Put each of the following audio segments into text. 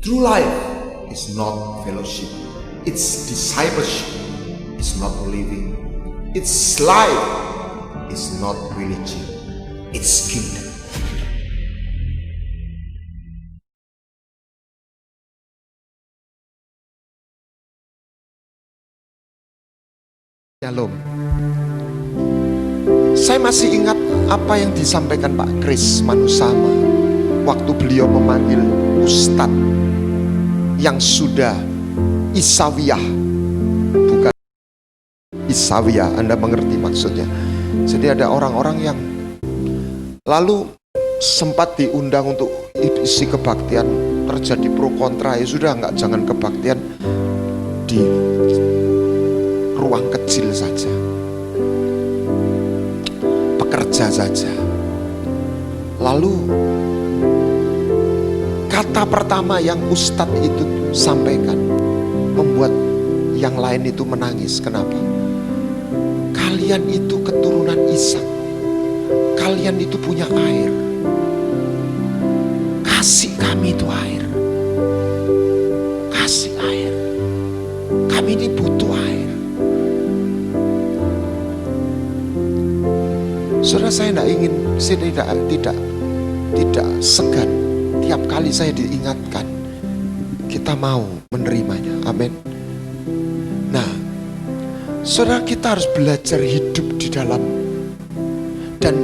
True life is not fellowship, it's discipleship, it's not living, it's life, it's not religion, it's kingdom. Shalom. Saya masih ingat apa yang disampaikan Pak Kris Manusama waktu beliau memanggil Ustadz yang sudah Isawiyah, bukan Isawiyah, Anda mengerti maksudnya. Jadi ada orang-orang yang lalu sempat diundang untuk isi kebaktian, terjadi pro kontra, ya sudah, nggak, jangan kebaktian di ruang kecil saja, pekerja saja. Lalu kata pertama yang Ustadz itu sampaikan membuat yang lain itu menangis. Kenapa? Kalian itu keturunan Ishak, kalian itu punya air, kasih kami itu air, kasih air, kami ini butuh air. Saudara, saya tidak segan tiap kali saya diingatkan, kita mau menerimanya. Amin. Nah, saudara, kita harus belajar hidup di dalam dan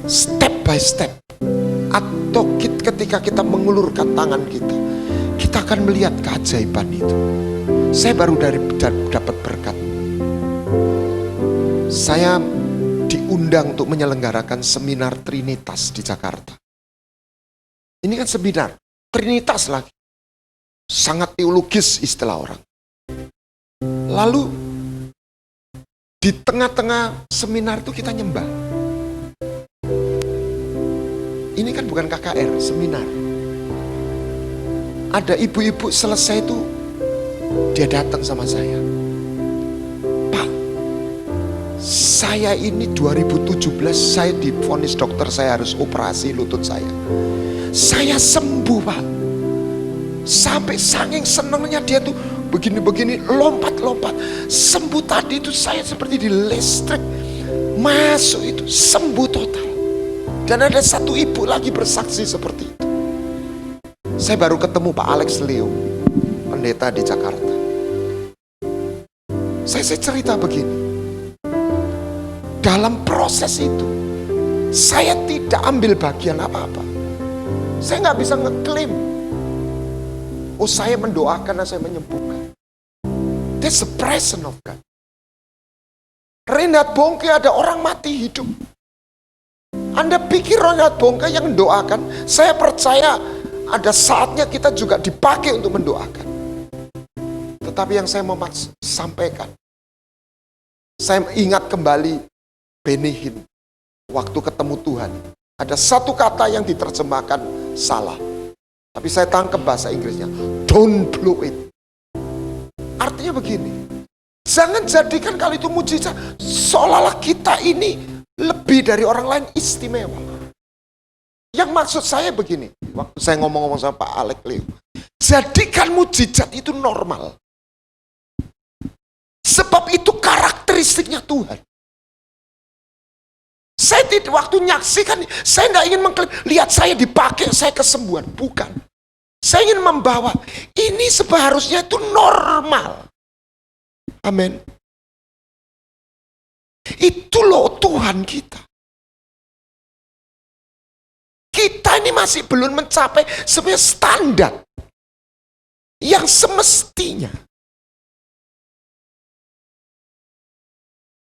step by step, atau ketika kita mengulurkan tangan kita akan melihat keajaiban itu. Saya baru dapat berkat. Saya diundang untuk menyelenggarakan seminar Trinitas di Jakarta. Ini kan seminar Trinitas lagi, sangat teologis istilah orang. Lalu di tengah-tengah seminar itu kita nyembah. Ini kan bukan KKR, seminar. Ada ibu-ibu selesai itu, dia datang sama saya. Saya ini 2017 saya divonis dokter, saya harus operasi lutut saya. Saya sembuh, Pak. Sampai saking senangnya dia tuh begini-begini, lompat-lompat. Sembuh tadi itu saya seperti di listrik. Masuk itu, sembuh total. Dan ada satu ibu lagi bersaksi seperti itu. Saya baru ketemu Pak Alex Leo, pendeta di Jakarta. Saya cerita begini. Dalam proses itu, saya tidak ambil bagian apa-apa. Saya nggak bisa ngeklaim, oh saya mendoakan dan saya menyembuhkan. That's the presence of God. Reinhard Bonnke ada orang mati hidup. Anda pikir Reinhard Bonnke yang mendoakan? Saya percaya ada saatnya kita juga dipakai untuk mendoakan. Tetapi yang saya mau sampaikan, saya ingat kembali Benny Hinn waktu ketemu Tuhan. Ada satu kata yang diterjemahkan salah, tapi saya tangkap bahasa Inggrisnya, don't blow it. Artinya begini, jangan jadikan kali itu mujizat seolah-olah kita ini lebih dari orang lain, istimewa. Yang maksud saya begini, waktu saya ngomong-ngomong sama Pak Alex Leo, jadikan mujizat itu normal, sebab itu karakteristiknya Tuhan. Saya tidak, waktu nyaksikan, saya tidak ingin mengklaim, lihat saya dipakai, saya kesembuhan. Bukan. Saya ingin membawa, ini seharusnya itu normal. Amin. Itu loh Tuhan kita. Kita ini masih belum mencapai sebuah standar yang semestinya.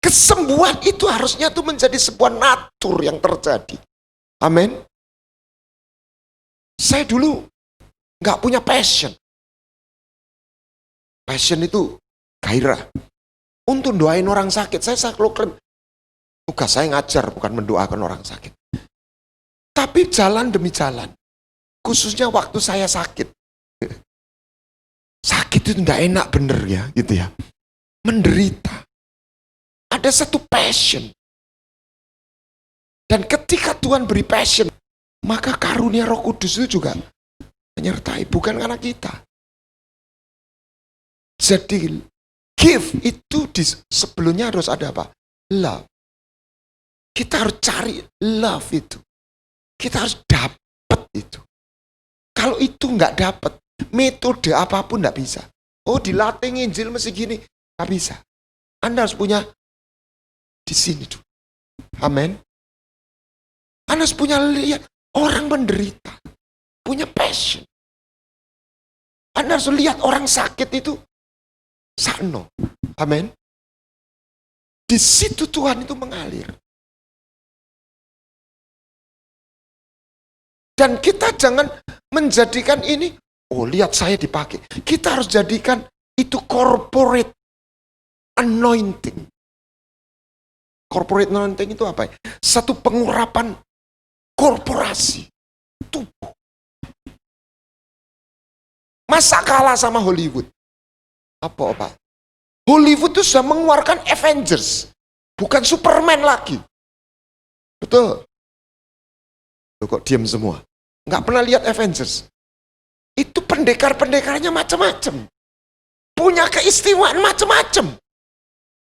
Kesembuhan itu harusnya tuh menjadi sebuah natur yang terjadi. Amin. Saya dulu nggak punya passion. Passion itu gairah untuk doain orang sakit. Saya selalu klaim, tugas saya ngajar, bukan mendoakan orang sakit. Tapi jalan demi jalan, khususnya waktu saya sakit. Sakit itu nggak enak bener ya, gitu ya. Menderita. Ada satu passion. Dan ketika Tuhan beri passion, maka karunia Roh Kudus itu juga menyertai, bukan karena kita. Jadi gift itu sebelumnya harus ada apa? Love. Kita harus cari love itu. Kita harus dapat itu. Kalau itu nggak dapat, metode apapun nggak bisa. Oh, dilatih nginjil mesti gini, nggak bisa. Anda harus punya di sini dulu. Amin. Anda harus punya lihat orang menderita, punya passion. Anda harus lihat orang sakit itu sakno. Amin. Di situ Tuhan itu mengalir. Dan kita jangan menjadikan ini, oh lihat saya dipakai. Kita harus jadikan itu corporate anointing. Corporate anointing itu apa ya? Satu pengurapan korporasi tubuh. Masa kalah sama Hollywood? Apa? Hollywood itu sudah mengeluarkan Avengers. Bukan Superman lagi. Betul. Loh, kok diam semua? Nggak pernah lihat Avengers. Itu pendekar-pendekarnya macam-macam. Punya keistimewaan macam-macam.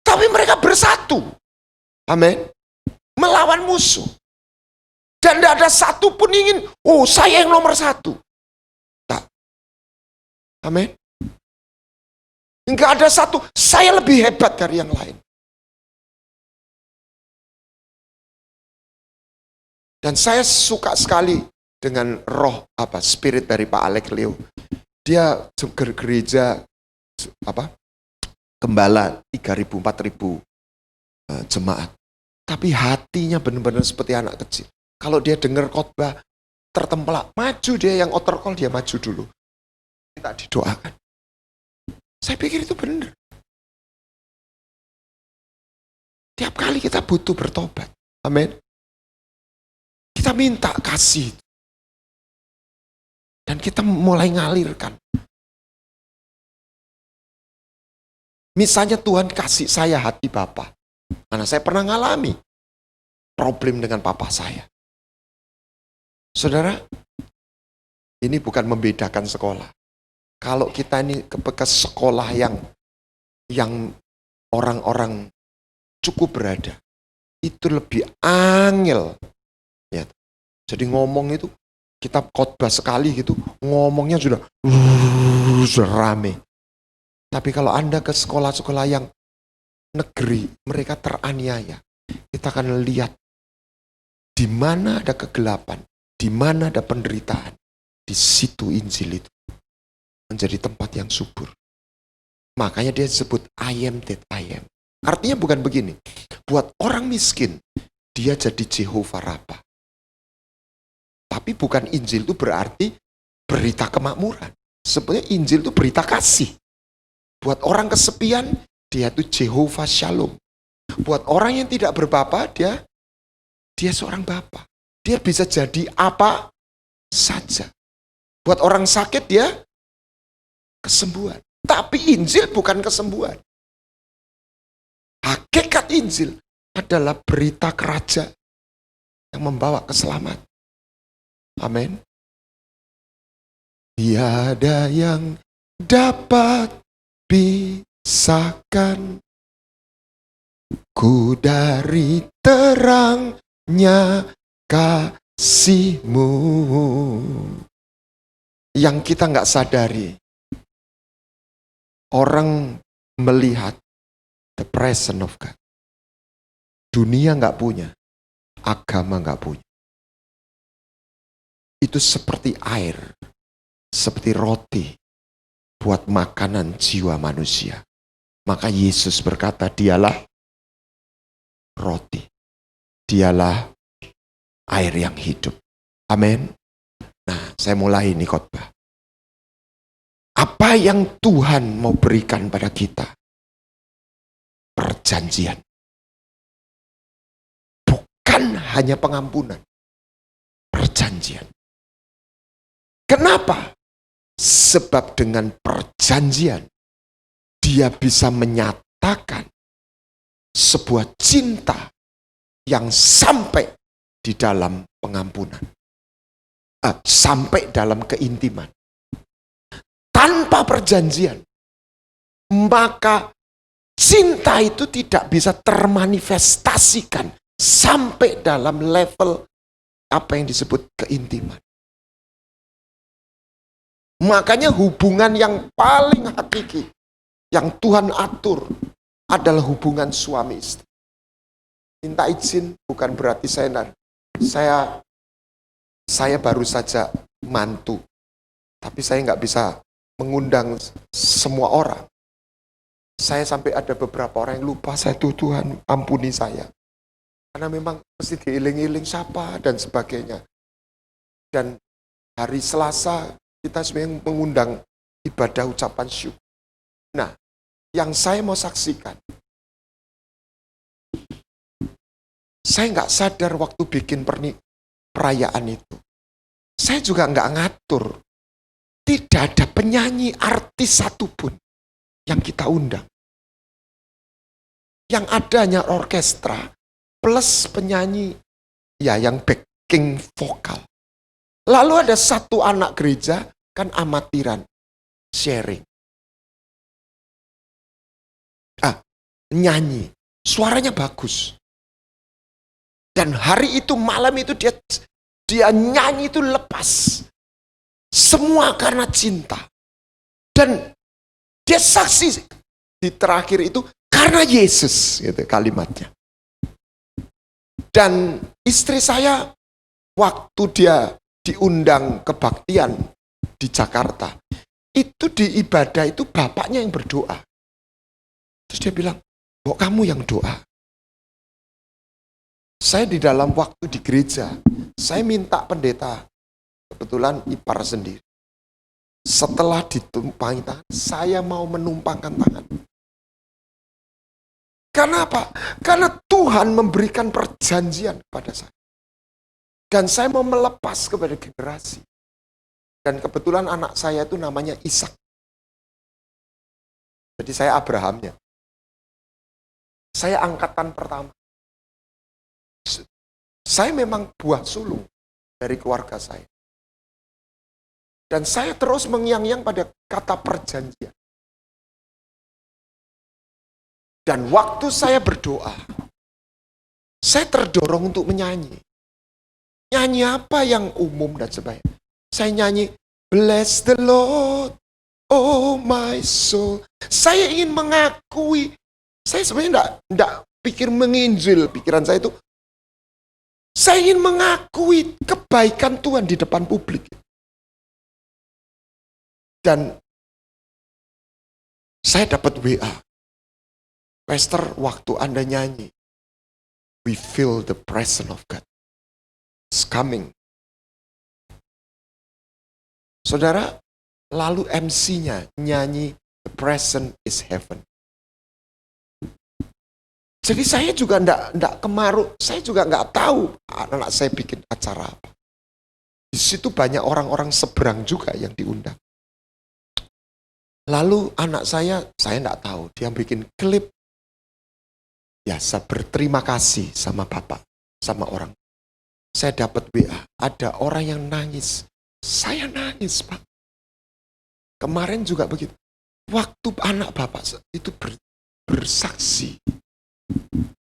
Tapi mereka bersatu. Amin. Melawan musuh. Dan tidak ada satu pun ingin, oh saya yang nomor satu. Tak. Amin. Enggak ada satu, saya lebih hebat dari yang lain. Dan saya suka sekali dengan spirit dari Pak Alex Leo. Dia gereja gembala 3.000, 4.000 jemaat. Tapi hatinya benar-benar seperti anak kecil. Kalau dia dengar khotbah tertemplak, maju dia yang outer call, dia maju dulu. Kita didoakan. Saya pikir itu benar. Tiap kali kita butuh bertobat. Amin. Kita minta kasih. Dan kita mulai ngalirkan. Misalnya Tuhan kasih saya hati Bapa. Karena saya pernah ngalami problem dengan papa saya. Saudara, ini bukan membedakan sekolah. Kalau kita ini ke sekolah yang orang-orang cukup berada, itu lebih angel. Ya. Jadi ngomong itu, kita khotbah sekali gitu, ngomongnya sudah rame. Tapi kalau Anda ke sekolah-sekolah yang negeri, mereka teraniaya. Kita akan lihat di mana ada kegelapan, di mana ada penderitaan. Di situ Injil itu menjadi tempat yang subur. Makanya dia disebut I am that I am. Artinya bukan begini. Buat orang miskin, dia jadi Jehovah Rabbah. Tapi bukan Injil itu berarti berita kemakmuran. Sebenarnya Injil itu berita kasih. Buat orang kesepian, dia itu Jehovah Shalom. Buat orang yang tidak berbapa, dia seorang bapa. Dia bisa jadi apa saja. Buat orang sakit, dia kesembuhan. Tapi Injil bukan kesembuhan. Hakikat Injil adalah berita kerajaan yang membawa keselamatan. Amin. Tiada yang dapat pisahkan ku dari terangnya kasih-Mu. Yang kita nggak sadari, orang melihat the presence of God. Dunia nggak punya, agama nggak punya. Itu seperti air, seperti roti buat makanan jiwa manusia. Maka Yesus berkata, dialah roti. Dialah air yang hidup. Amin. Nah, saya mulai ini khotbah. Apa yang Tuhan mau berikan pada kita? Perjanjian. Bukan hanya pengampunan. Perjanjian. Kenapa? Sebab dengan perjanjian, dia bisa menyatakan sebuah cinta yang sampai di dalam pengampunan. sampai dalam keintiman. Tanpa perjanjian, maka cinta itu tidak bisa termanifestasikan sampai dalam level apa yang disebut keintiman. Makanya hubungan yang paling hakiki yang Tuhan atur adalah hubungan suami istri. Minta izin bukan berarti saya baru saja mantu, tapi saya nggak bisa mengundang semua orang. Saya sampai ada beberapa orang yang lupa saya tuh, Tuhan ampuni saya. Karena memang mesti diiling-iling siapa dan sebagainya. Dan hari Selasa kita sebenarnya mengundang ibadah ucapan syukur. Nah, yang saya mau saksikan, saya nggak sadar waktu bikin perayaan itu. Saya juga nggak ngatur. Tidak ada penyanyi artis satupun yang kita undang. Yang adanya orkestra plus penyanyi yang backing vokal. Lalu ada satu anak gereja kan amatiran sharing. Nyanyi, suaranya bagus. Dan hari itu malam itu dia nyanyi itu lepas. Semua karena cinta. Dan dia saksi di terakhir itu karena Yesus, gitu kalimatnya. Dan istri saya waktu dia diundang kebaktian di Jakarta, itu di ibadah itu bapaknya yang berdoa. Terus dia bilang, "Kok kamu yang doa?" Saya di dalam waktu di gereja, saya minta pendeta, kebetulan ipar sendiri. Setelah ditumpangi tangan, saya mau menumpangkan tangan. Karena apa? Karena Tuhan memberikan perjanjian kepada saya. Dan saya mau melepas kepada generasi. Dan kebetulan anak saya itu namanya Ishak. Jadi saya Abrahamnya. Saya angkatan pertama. Saya memang buah sulung dari keluarga saya. Dan saya terus mengyang-yang pada kata perjanjian. Dan waktu saya berdoa, saya terdorong untuk menyanyi. Nyanyi apa yang umum dan sebagainya. Saya nyanyi, "Bless the Lord, oh my soul." Saya ingin mengakui, saya sebenarnya enggak pikir menginjil, pikiran saya itu, saya ingin mengakui kebaikan Tuhan di depan publik. Dan saya dapat WA. Pastor, waktu Anda nyanyi, we feel the presence of God. It's coming. Saudara, lalu MC-nya nyanyi, the presence is heaven. Jadi saya juga enggak kemaruk, saya juga enggak tahu anak saya bikin acara apa. Di situ banyak orang-orang seberang juga yang diundang. Lalu anak saya enggak tahu, dia bikin klip. Ya, saya berterima kasih sama bapak, sama orang. Saya dapat WA, ada orang yang nangis. Saya nangis, Pak. Kemarin juga begitu. Waktu anak bapak itu bersaksi.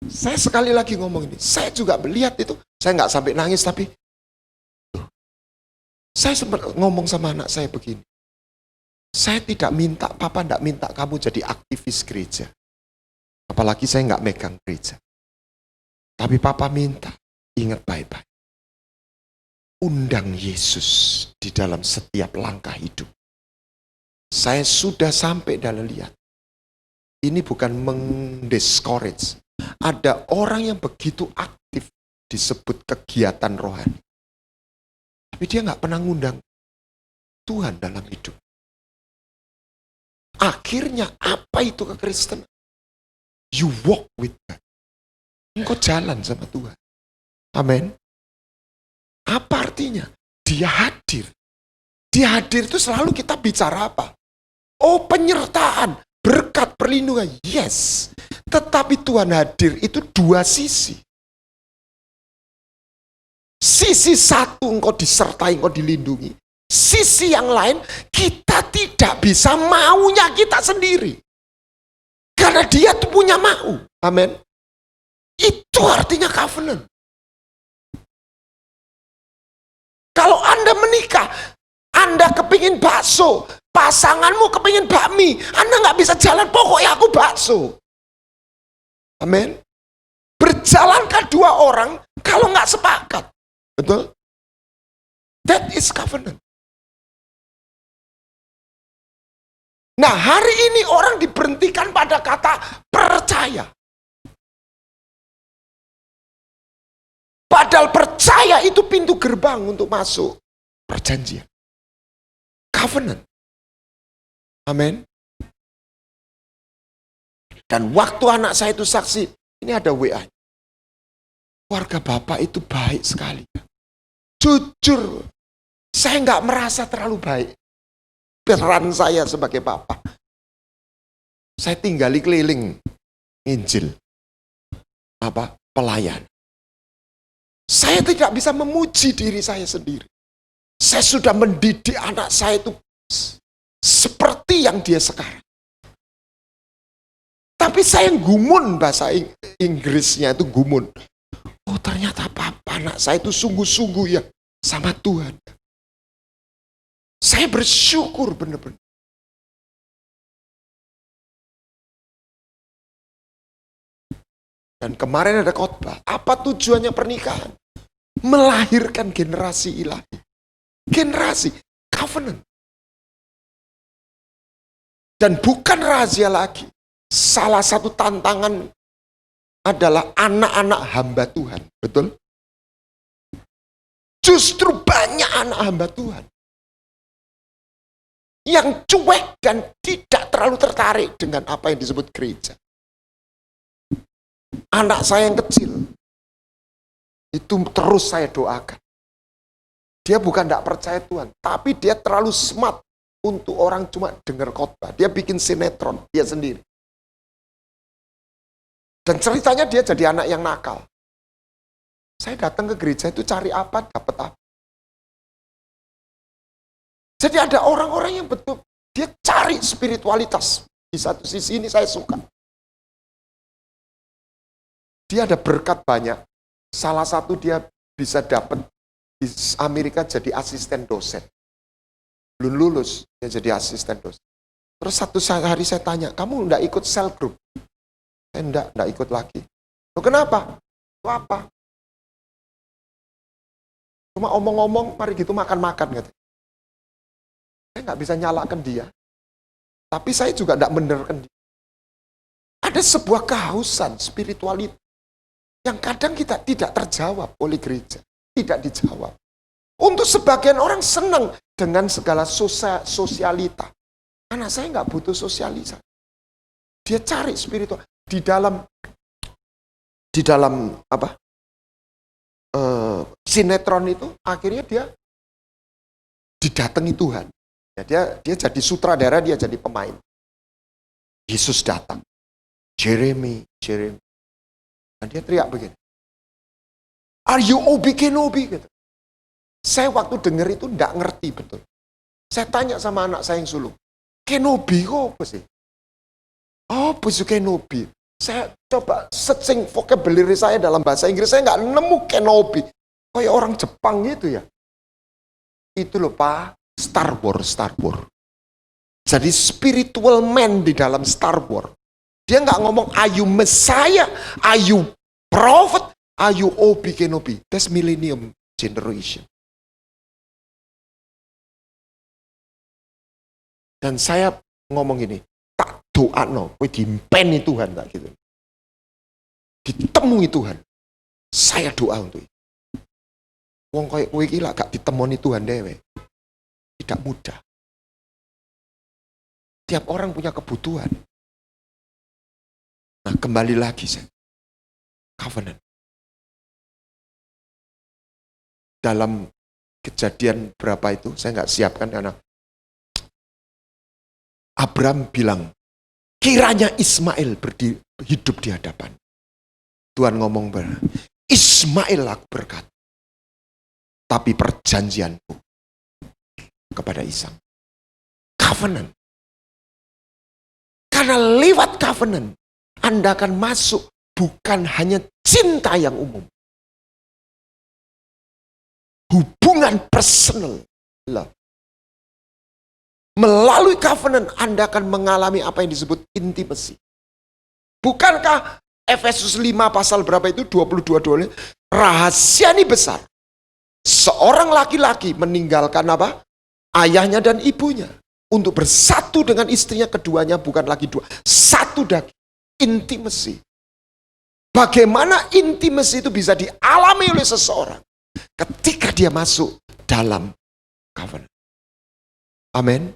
Saya sekali lagi ngomong ini, saya juga melihat itu. Saya nggak sampai nangis, tapi saya sempat ngomong sama anak saya begini. Saya tidak minta, papa tidak minta kamu jadi aktivis gereja. Apalagi saya nggak megang gereja. Tapi papa minta, ingat baik-baik. Undang Yesus di dalam setiap langkah hidup. Saya sudah sampai dalam lihat. Ini bukan mendiscourage. Ada orang yang begitu aktif disebut kegiatan rohani. Tapi dia nggak pernah ngundang Tuhan dalam hidup. Akhirnya apa itu kekristenan? You walk with God. Engkau jalan sama Tuhan. Amin. Apa artinya? Dia hadir. Dia hadir itu selalu kita bicara apa? Oh, penyertaan, berkat, perlindungan. Yes. Tetapi Tuhan hadir itu dua sisi. Sisi satu engkau disertai, engkau dilindungi. Sisi yang lain kita tidak bisa maunya kita sendiri. Karena dia tuh punya mau. Amin. Itu artinya covenant. Kalau Anda menikah, Anda kepingin bakso, pasanganmu kepingin bakmi, Anda nggak bisa jalan, pokoknya aku bakso. Amin. Berjalankah dua orang kalau nggak sepakat? Betul? That is covenant. Nah, hari ini orang diberhentikan pada kata percaya. Padahal percaya itu pintu gerbang untuk masuk perjanjian. Covenant. Amin. Dan waktu anak saya itu saksi, ini ada WA. Keluarga Bapak itu baik sekali. Jujur, saya nggak merasa terlalu baik. Peran saya sebagai Bapak. Saya tinggali keliling Injil. Pelayan. Saya tidak bisa memuji diri saya sendiri. Saya sudah mendidik anak saya itu seperti yang dia sekarang. Tapi saya gumun, bahasa Inggrisnya itu gumun. Oh, ternyata Papa anak saya itu sungguh-sungguh ya sama Tuhan. Saya bersyukur benar-benar. Dan kemarin ada khotbah. Apa tujuannya pernikahan? Melahirkan generasi ilahi. Generasi covenant. Dan bukan rahasia lagi. Salah satu tantangan adalah anak-anak hamba Tuhan. Betul? Justru banyak anak hamba Tuhan yang cuek dan tidak terlalu tertarik dengan apa yang disebut gereja. Anak saya yang kecil, itu terus saya doakan. Dia bukan tidak percaya Tuhan, tapi dia terlalu smart untuk orang cuma dengar khotbah. Dia bikin sinetron, dia sendiri. Dan ceritanya dia jadi anak yang nakal. Saya datang ke gereja itu cari apa, dapat apa. Jadi ada orang-orang yang betul, dia cari spiritualitas. Di satu sisi ini saya suka. Dia ada berkat banyak. Salah satu dia bisa dapat di Amerika jadi asisten dosen. Belum lulus, dia jadi asisten dosen. Terus satu hari saya tanya, kamu enggak ikut cell group? Saya enggak ikut lagi. Loh, kenapa? Itu apa? Cuma omong-omong, mari gitu makan-makan. Gitu. Saya nggak bisa nyalakan dia. Tapi saya juga enggak benarkan dia. Ada sebuah kehausan spiritualitas yang kadang kita tidak terjawab oleh gereja. Tidak dijawab. Untuk sebagian orang senang dengan segala sosialita. Anak saya nggak butuh sosialisasi. Dia cari spiritual. Di dalam sinetron itu, akhirnya dia didatangi Tuhan. Ya, dia jadi sutradara, dia jadi pemain. Yesus datang. Jeremy. Dan dia teriak begini. Are you Obi Kenobi? Gitu. Saya waktu dengar itu enggak ngerti betul. Saya tanya sama anak saya yang sulung. Kenobi kok apa sih? Oh, busu Kenobi. Saya coba searching vocabulary saya dalam bahasa Inggris. Saya enggak nemu Kenobi. Kayak orang Jepang gitu ya. Itu loh Pak. Star Wars. Jadi spiritual man di dalam Star Wars. Dia nggak ngomong, are you Messiah? Are you prophet? Are you Obi Kenobi? That's millennium generation. Dan saya ngomong ini, tak doa no, dimpeni Tuhan tak gitu. Ditemui Tuhan. Saya doa untuk itu. Wong kayak kowe iki lak gak ditemoni Tuhan dewe. Tidak mudah. Tiap orang punya kebutuhan. Nah, kembali lagi saya. Covenant. Dalam kejadian berapa itu, saya nggak siapkan karena Abraham bilang, kiranya Ismail hidup di hadapan. Tuhan ngomong benar. Ismail aku berkata. tapi perjanjianku kepada Ishak. Covenant. Karena lewat covenant, Anda akan masuk bukan hanya cinta yang umum. Hubungan personal love. Melalui covenant, Anda akan mengalami apa yang disebut intimacy. Bukankah Efesus 5 pasal berapa itu? 22. Rahasia ini besar. Seorang laki-laki meninggalkan apa? Ayahnya dan ibunya. Untuk bersatu dengan istrinya, keduanya bukan lagi dua. Satu daging. Intimacy. Bagaimana intimacy itu bisa dialami oleh seseorang ketika dia masuk dalam covenant. Amin.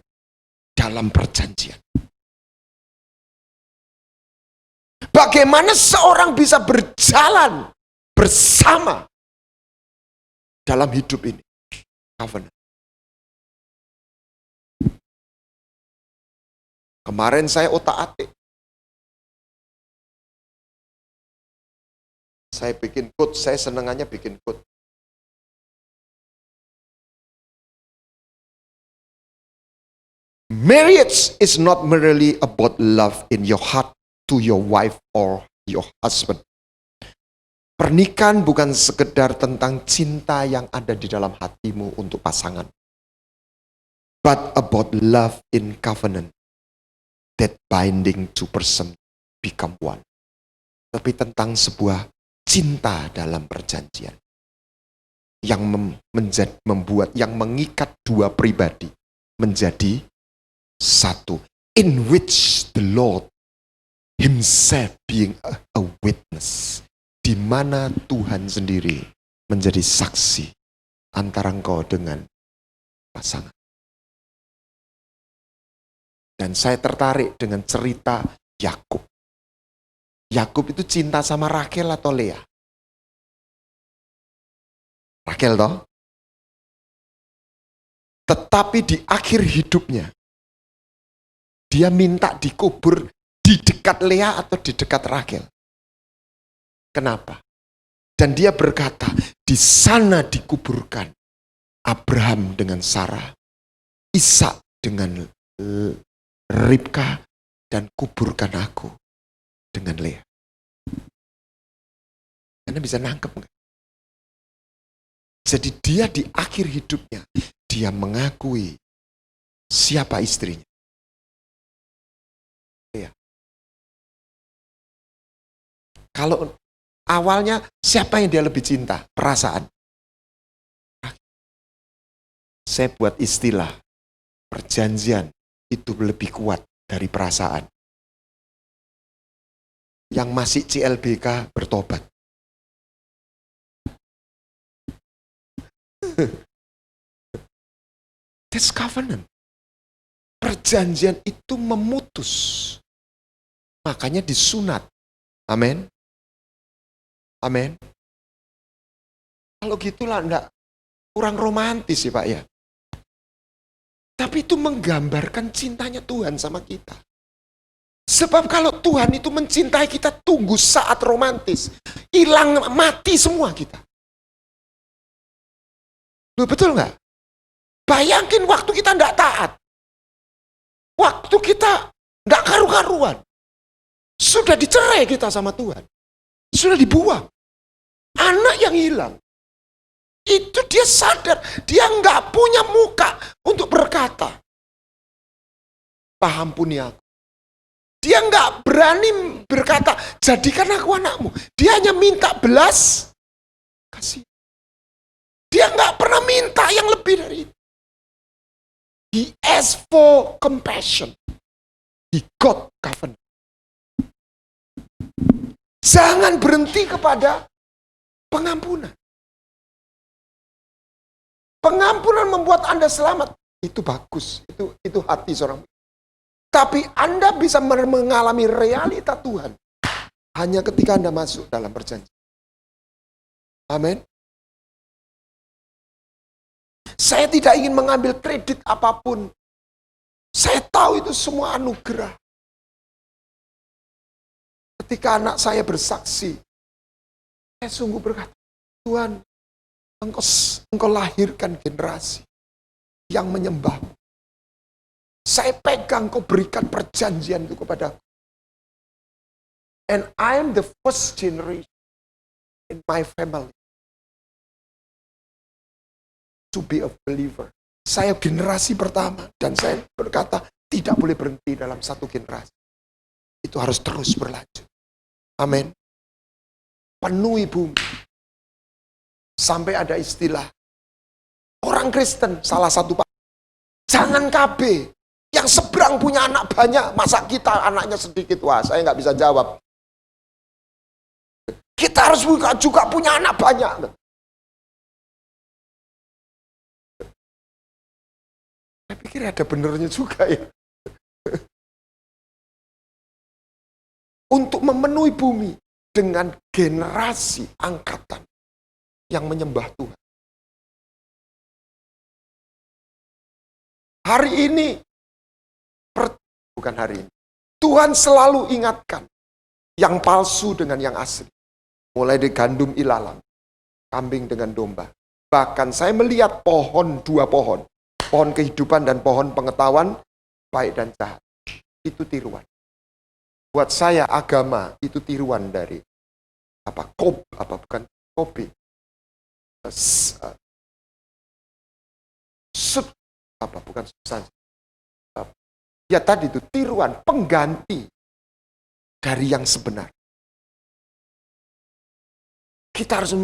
Dalam perjanjian. Bagaimana seorang bisa berjalan bersama dalam hidup ini. Covenant. Kemarin saya otak-atik. Saya bikin quote, saya senengannya bikin quote. Marriage is not merely about love in your heart to your wife or your husband. Pernikahan bukan sekedar tentang cinta yang ada di dalam hatimu untuk pasangan. But about love in covenant. That binding two person become one. Tapi tentang sebuah cinta dalam perjanjian. Yang membuat, yang mengikat dua pribadi menjadi satu. In which the Lord Himself being a witness. Di mana Tuhan sendiri menjadi saksi antara engkau dengan pasangan. Dan saya tertarik dengan cerita Yakub. Yakub itu cinta sama Rachel atau Lea? Rachel toh? Tetapi di akhir hidupnya, dia minta dikubur di dekat Lea atau di dekat Rachel. Kenapa? Dan dia berkata, di sana dikuburkan Abraham dengan Sarah, Ishak dengan Ribka, dan kuburkan aku dengan Lea. Anda bisa nangkep nggak? Jadi dia di akhir hidupnya, dia mengakui siapa istrinya. Lea. Kalau awalnya siapa yang dia lebih cinta? Perasaan. Saya buat istilah, perjanjian itu lebih kuat dari perasaan. Yang masih CLBK bertobat. That's covenant. Perjanjian itu memutus. Makanya disunat. Amin. Amin. Kalau gitulah enggak kurang romantis ya Pak ya. Tapi itu menggambarkan cintanya Tuhan sama kita. Sebab kalau Tuhan itu mencintai kita, tunggu saat romantis. Hilang, mati semua kita. Loh, betul nggak? Bayangin waktu kita nggak taat. Waktu kita nggak karu-karuan. Sudah dicerai kita sama Tuhan. Sudah dibuang. Anak yang hilang. Itu dia sadar, dia nggak punya muka untuk berkata, ampuni aku. Dia nggak berani berkata, jadikan aku anakmu. Dia hanya minta belas kasih. Dia nggak pernah minta yang lebih dari itu. He asked for compassion. He got covenant. Jangan berhenti kepada pengampunan. Pengampunan membuat Anda selamat. Itu bagus. Itu hati seorang. Tapi Anda bisa mengalami realita Tuhan hanya ketika Anda masuk dalam perjanjian. Amin. Saya tidak ingin mengambil kredit apapun. Saya tahu itu semua anugerah. Ketika anak saya bersaksi, saya sungguh berkata, Tuhan, engkau lahirkan generasi yang menyembah. Saya pegang, kau berikan perjanjian itu kepadaku. And I am the first generation in my family to be a believer. Saya generasi pertama dan saya berkata tidak boleh berhenti dalam satu generasi. Itu harus terus berlanjut. Amin. Penuhi bumi. Sampai ada istilah orang Kristen, salah satu pak, jangan KB. Yang seberang punya anak banyak, masa kita anaknya sedikit? Wah, saya nggak bisa jawab. Kita harus juga punya anak banyak. Saya pikir ada benernya juga ya. Untuk memenuhi bumi dengan generasi angkatan yang menyembah Tuhan. Hari ini, bukan hari ini, Tuhan selalu ingatkan yang palsu dengan yang asli. Mulai dari gandum ilalang, kambing dengan domba. Bahkan saya melihat dua pohon. Pohon kehidupan dan pohon pengetahuan, baik dan jahat. Itu tiruan. Buat saya agama itu tiruan dari kopi. Bukan substansi. Ya tadi itu tiruan, pengganti dari yang sebenar. Kita harus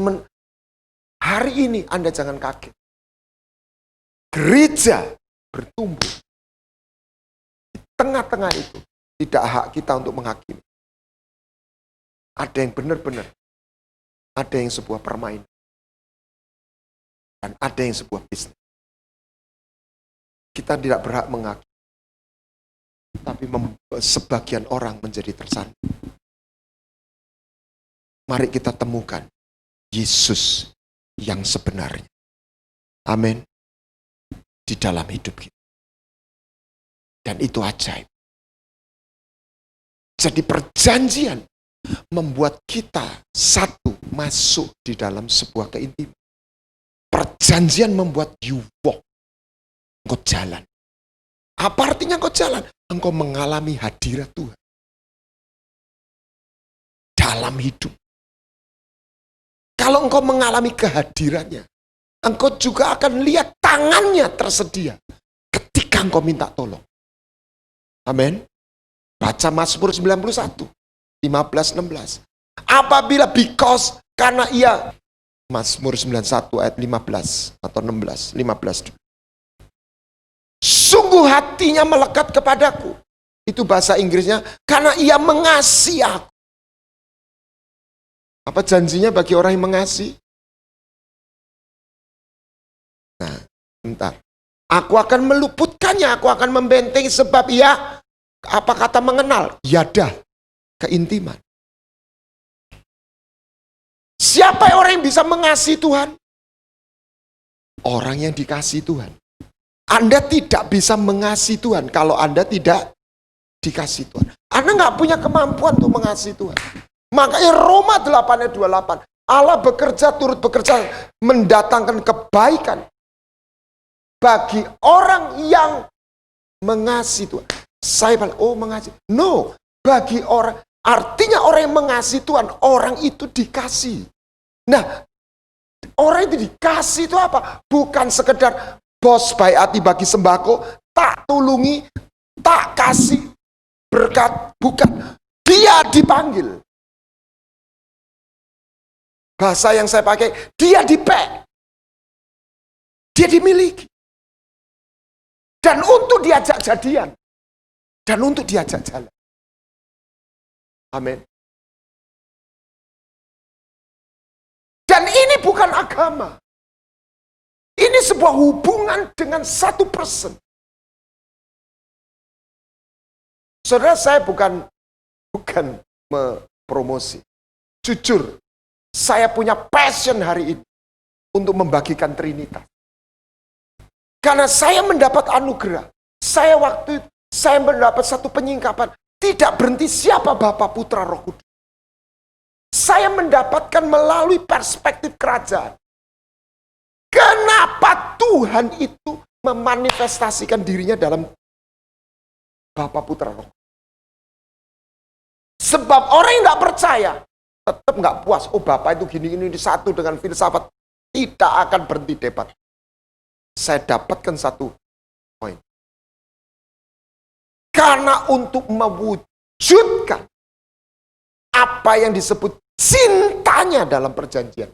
hari ini Anda jangan kaget. Gereja bertumbuh. Di tengah-tengah itu tidak hak kita untuk menghakimi. Ada yang benar-benar. Ada yang sebuah permainan. Dan ada yang sebuah bisnis. Kita tidak berhak menghakimi. Tapi sebagian orang menjadi tersandung. Mari kita temukan Yesus yang sebenarnya. Amin. Di dalam hidup kita. Dan itu ajaib. Jadi perjanjian membuat kita satu masuk di dalam sebuah keintiman. Perjanjian membuat you walk. Engkau jalan. Apa artinya engkau jalan? Engkau mengalami hadirat Tuhan. Dalam hidup. Kalau engkau mengalami kehadirannya, engkau juga akan lihat tangannya tersedia ketika engkau minta tolong. Amin. Baca Mazmur 91, 15-16. Apabila karena ia, Mazmur 91 ayat 15 atau 16, 15. Sungguh hatinya melekat kepadaku. Itu bahasa Inggrisnya, karena ia mengasihi aku. Apa janjinya bagi orang yang mengasihi? Nah, bentar. Aku akan meluputkannya, aku akan membentengi sebab ia, apa kata mengenal? Yadah, keintiman. Siapa orang yang bisa mengasihi Tuhan? Orang yang dikasihi Tuhan. Anda tidak bisa mengasihi Tuhan kalau Anda tidak dikasihi Tuhan. Anda nggak punya kemampuan untuk mengasihi Tuhan. Makanya Roma 8 ayat 28. Allah turut bekerja mendatangkan kebaikan bagi orang yang mengasihi Tuhan. Saya bilang, mengasihi. No, bagi orang, artinya orang yang mengasihi Tuhan, orang itu dikasih. Nah, orang itu dikasih itu apa? Bukan sekedar bos baik hati bagi sembako, tak tulungi, tak kasih berkat, bukan. Dia dipanggil. Bahasa yang saya pakai, dia dipek. Dia dimiliki. Dan untuk diajak jadian. Dan untuk diajak jalan. Amin. Dan ini bukan agama. Ini sebuah hubungan dengan satu person. Saudara, saya bukan mempromosi. Jujur, saya punya passion hari ini untuk membagikan Trinitas. Karena saya mendapat anugerah. Saya mendapat satu penyingkapan. Tidak berhenti siapa Bapa, Putra, Roh Kudus. Saya mendapatkan melalui perspektif kerajaan. Kenapa Tuhan itu memanifestasikan dirinya dalam Bapa, Putra, Roh? Sebab orang yang nggak percaya tetap nggak puas. Oh, Bapa itu gini-gini satu dengan filsafat. Tidak akan berhenti debat. Saya dapatkan satu poin. Karena untuk mewujudkan apa yang disebut cintanya dalam perjanjian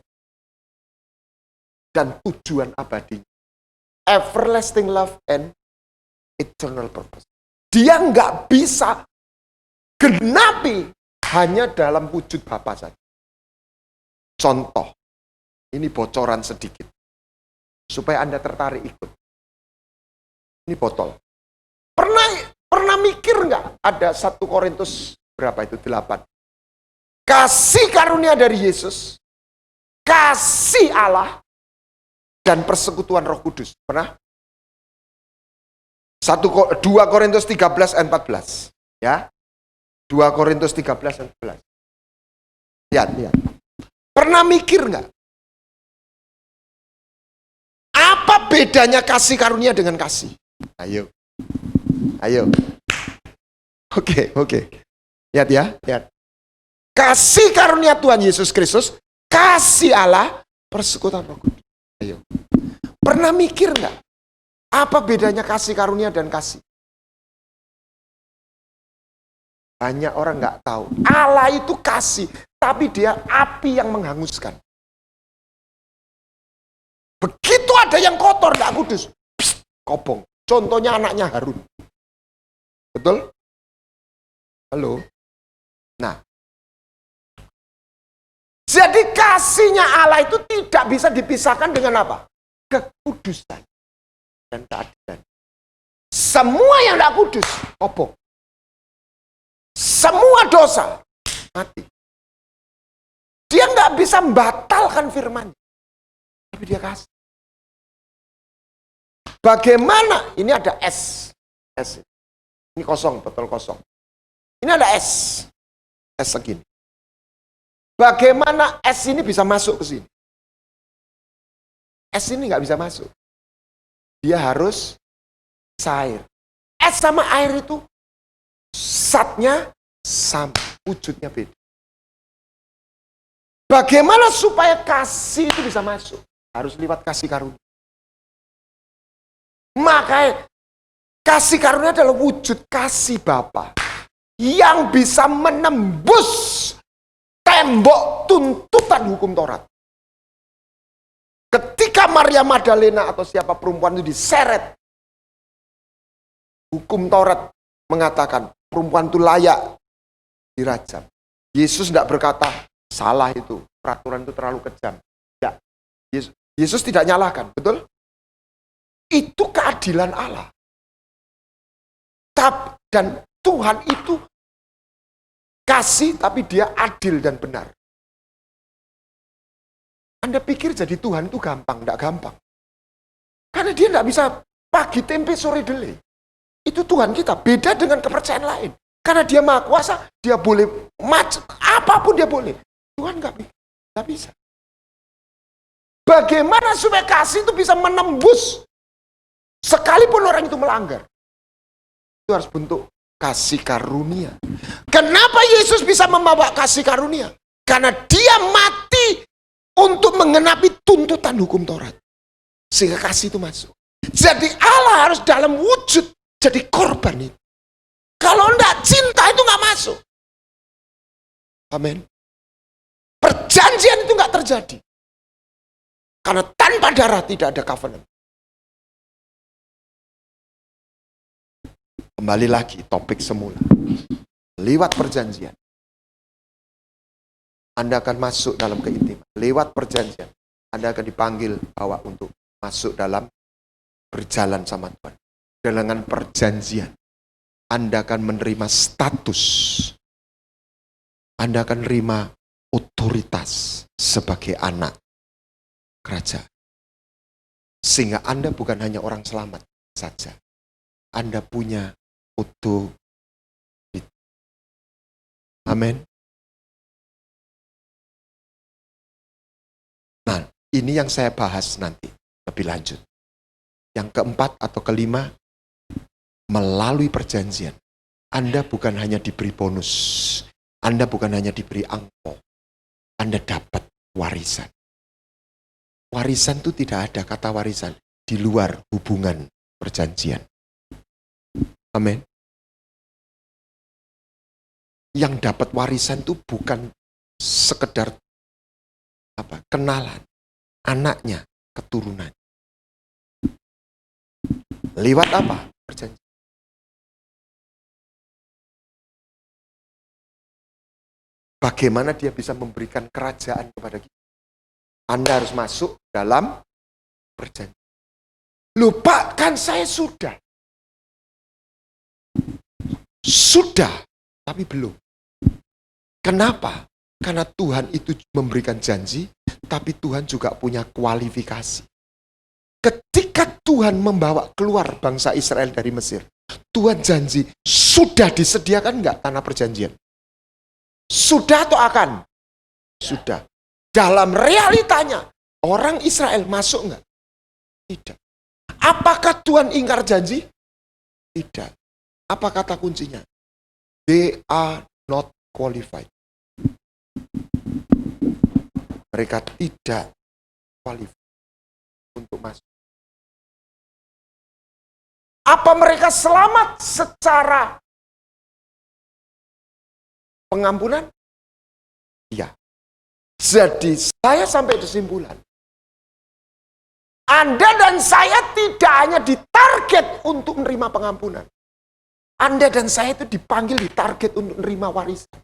dan tujuan abadi, everlasting love and eternal purpose, dia nggak bisa genapi hanya dalam wujud Bapa saja. Contoh, ini bocoran sedikit supaya Anda tertarik ikut. Ini botol. Pernah mikir nggak ada 1 Korintus berapa itu? 8. Kasih karunia dari Yesus, kasih Allah, dan persekutuan Roh Kudus. Pernah? 2 Korintus 13 dan 14. Ya. 2 Korintus 13 dan 14. Lihat. Pernah mikir nggak? Apa bedanya kasih karunia dengan kasih? Ayo. Oke. Lihat ya. Kasih karunia Tuhan Yesus Kristus, kasih Allah, persekutuan Roh Kudus. Ayo. Pernah mikir nggak? Apa bedanya kasih karunia dan kasih? Banyak orang nggak tahu. Allah itu kasih, tapi dia api yang menghanguskan. Begitu ada yang kotor, nggak kudus, kobong. Contohnya anaknya Harun. Betul? Halo? Nah. Jadi kasihnya Allah itu tidak bisa dipisahkan dengan apa? Kekudusan dan keadilan. Semua yang tidak kudus, kobong. Semua dosa, mati. Dia nggak bisa membatalkan firman. Tapi dia kasih. Bagaimana? Ini ada S. Ini kosong, botol kosong. Ini ada S. S segini. Bagaimana es ini bisa masuk ke sini? Es ini nggak bisa masuk. Dia harus cair. Es sama air itu zatnya sama, wujudnya beda. Bagaimana supaya kasih itu bisa masuk? Harus lewat kasih karunia. Makanya kasih karunia adalah wujud kasih Bapa yang bisa menembus tembok tuntutan hukum Taurat. Ketika Maria Magdalena atau siapa perempuan itu diseret, hukum Taurat mengatakan perempuan itu layak dirajam. Yesus tidak berkata salah itu, peraturan itu terlalu kejam. Ya, Yesus tidak nyalahkan, betul? Itu keadilan Allah. Dan Tuhan itu kasih, tapi dia adil dan benar. Anda pikir jadi Tuhan itu gampang? Tidak gampang. Karena dia tidak bisa pagi tempe sore dele. Itu Tuhan kita, beda dengan kepercayaan lain. Karena dia maha kuasa, dia boleh apapun dia boleh. Tuhan nggak bisa. Bagaimana supaya kasih itu bisa menembus sekalipun orang itu melanggar? Itu harus bentuk kasih karunia. Kenapa Yesus bisa membawa kasih karunia? Karena dia mati untuk mengenapi tuntutan hukum Taurat. Sehingga kasih itu masuk. Jadi Allah harus dalam wujud jadi korban itu. Kalau enggak, cinta itu enggak masuk. Amin. Perjanjian itu enggak terjadi. Karena tanpa darah tidak ada covenant. Kembali lagi topik semula. Lewat perjanjian, Anda akan masuk dalam keintiman. Lewat perjanjian, Anda akan dipanggil bahwa untuk masuk dalam berjalan sama Tuhan. Dengan perjanjian, Anda akan menerima status. Anda akan menerima otoritas sebagai anak kerajaan. Sehingga Anda bukan hanya orang selamat saja. Anda punya otoritas. Amin. Nah, ini yang saya bahas nanti. lebih lanjut. Yang keempat atau kelima, melalui perjanjian. Anda bukan hanya diberi bonus, Anda bukan hanya diberi angpau, Anda dapat warisan. Warisan itu tidak ada kata warisan di luar hubungan perjanjian. Amin. Yang dapat warisan itu bukan sekedar kenalan, anaknya, keturunan. Lewat apa? Perjanjian. Bagaimana dia bisa memberikan kerajaan kepada kita? Anda harus masuk dalam perjanjian. Lupa, kan saya sudah. Sudah, tapi belum. Kenapa? Karena Tuhan itu memberikan janji, tapi Tuhan juga punya kualifikasi. Ketika Tuhan membawa keluar bangsa Israel dari Mesir, Tuhan janji, sudah disediakan enggak tanah perjanjian? Sudah atau akan? Sudah. Dalam realitanya, orang Israel masuk enggak? Tidak. Apakah Tuhan ingkar janji? Tidak. Apa kata kuncinya? They are not qualified. Mereka tidak qualified untuk masuk. Apa mereka selamat secara pengampunan? Iya. Jadi saya sampai kesimpulan, Anda dan saya tidak hanya ditarget untuk menerima pengampunan. Anda dan saya itu dipanggil, ditarget untuk menerima warisan.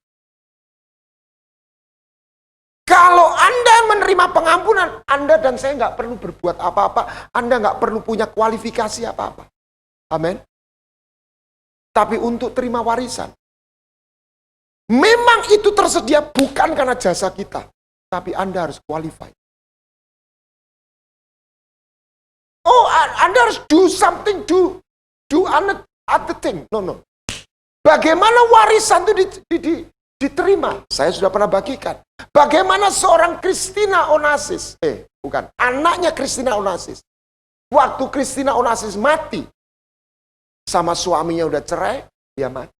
Kalau Anda menerima pengampunan, Anda dan saya nggak perlu berbuat apa-apa. Anda nggak perlu punya kualifikasi apa-apa. Amin. Tapi untuk terima warisan, memang itu tersedia bukan karena jasa kita, tapi Anda harus qualified. Oh, Anda harus do something, do other thing. No. Bagaimana warisan itu diterima? Saya sudah pernah bagikan. Bagaimana seorang Christina Onassis, anaknya Christina Onassis. Waktu Christina Onassis mati, sama suaminya udah cerai, dia mati.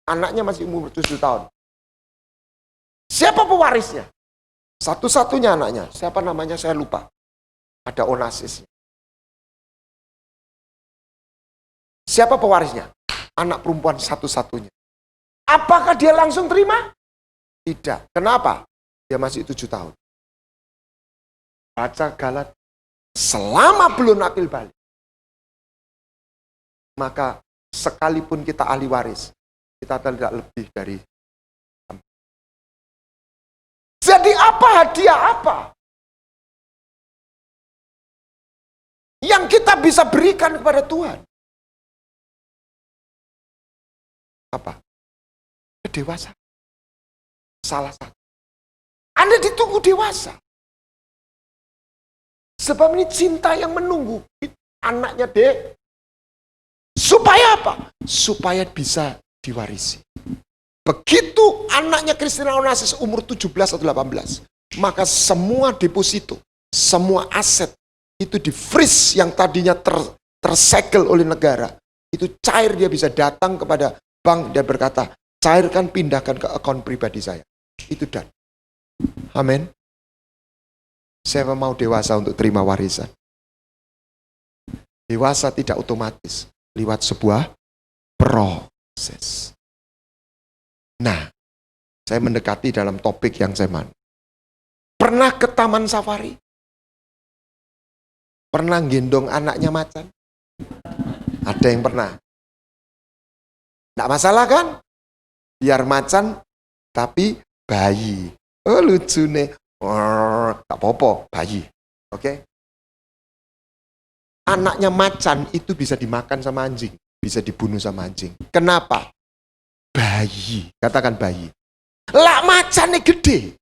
Anaknya masih umur 7 tahun. Siapa pewarisnya? Satu-satunya anaknya. Siapa namanya? Saya lupa. Ada Onassis. Siapa pewarisnya? Anak perempuan satu-satunya. Apakah dia langsung terima? Tidak. Kenapa? Dia masih 7 tahun. Baca Galat. Selama belum akil balik, maka sekalipun kita ahli waris, kita tidak lebih dari. Jadi apa hadiah apa yang kita bisa berikan kepada Tuhan? Apa? Kedewasaan. Salah satu. Anda ditunggu dewasa. Sebab ini cinta yang menunggu anaknya dek. Supaya apa? Supaya bisa diwarisi. Begitu anaknya Christina Onassis umur 17 atau 18, maka semua deposito, semua aset itu di freeze yang tadinya tersegel oleh negara. Itu cair, dia bisa datang kepada bank dan berkata, cairkan, pindahkan ke akun pribadi saya. Itu dan. Amin. Saya mau dewasa untuk terima warisan. Dewasa tidak otomatis. Lewat sebuah proses. Nah, saya mendekati dalam topik yang saya mau. Pernah ke taman safari? Pernah gendong anaknya macan? Ada yang pernah? Nggak masalah kan? Biar macan, tapi bayi. Oh lucu nih. Nggak apa-apa, bayi. Oke? Anaknya macan itu bisa dimakan sama anjing, bisa dibunuh sama anjing. Kenapa? Bayi, katakan bayi. Lah macannya gede.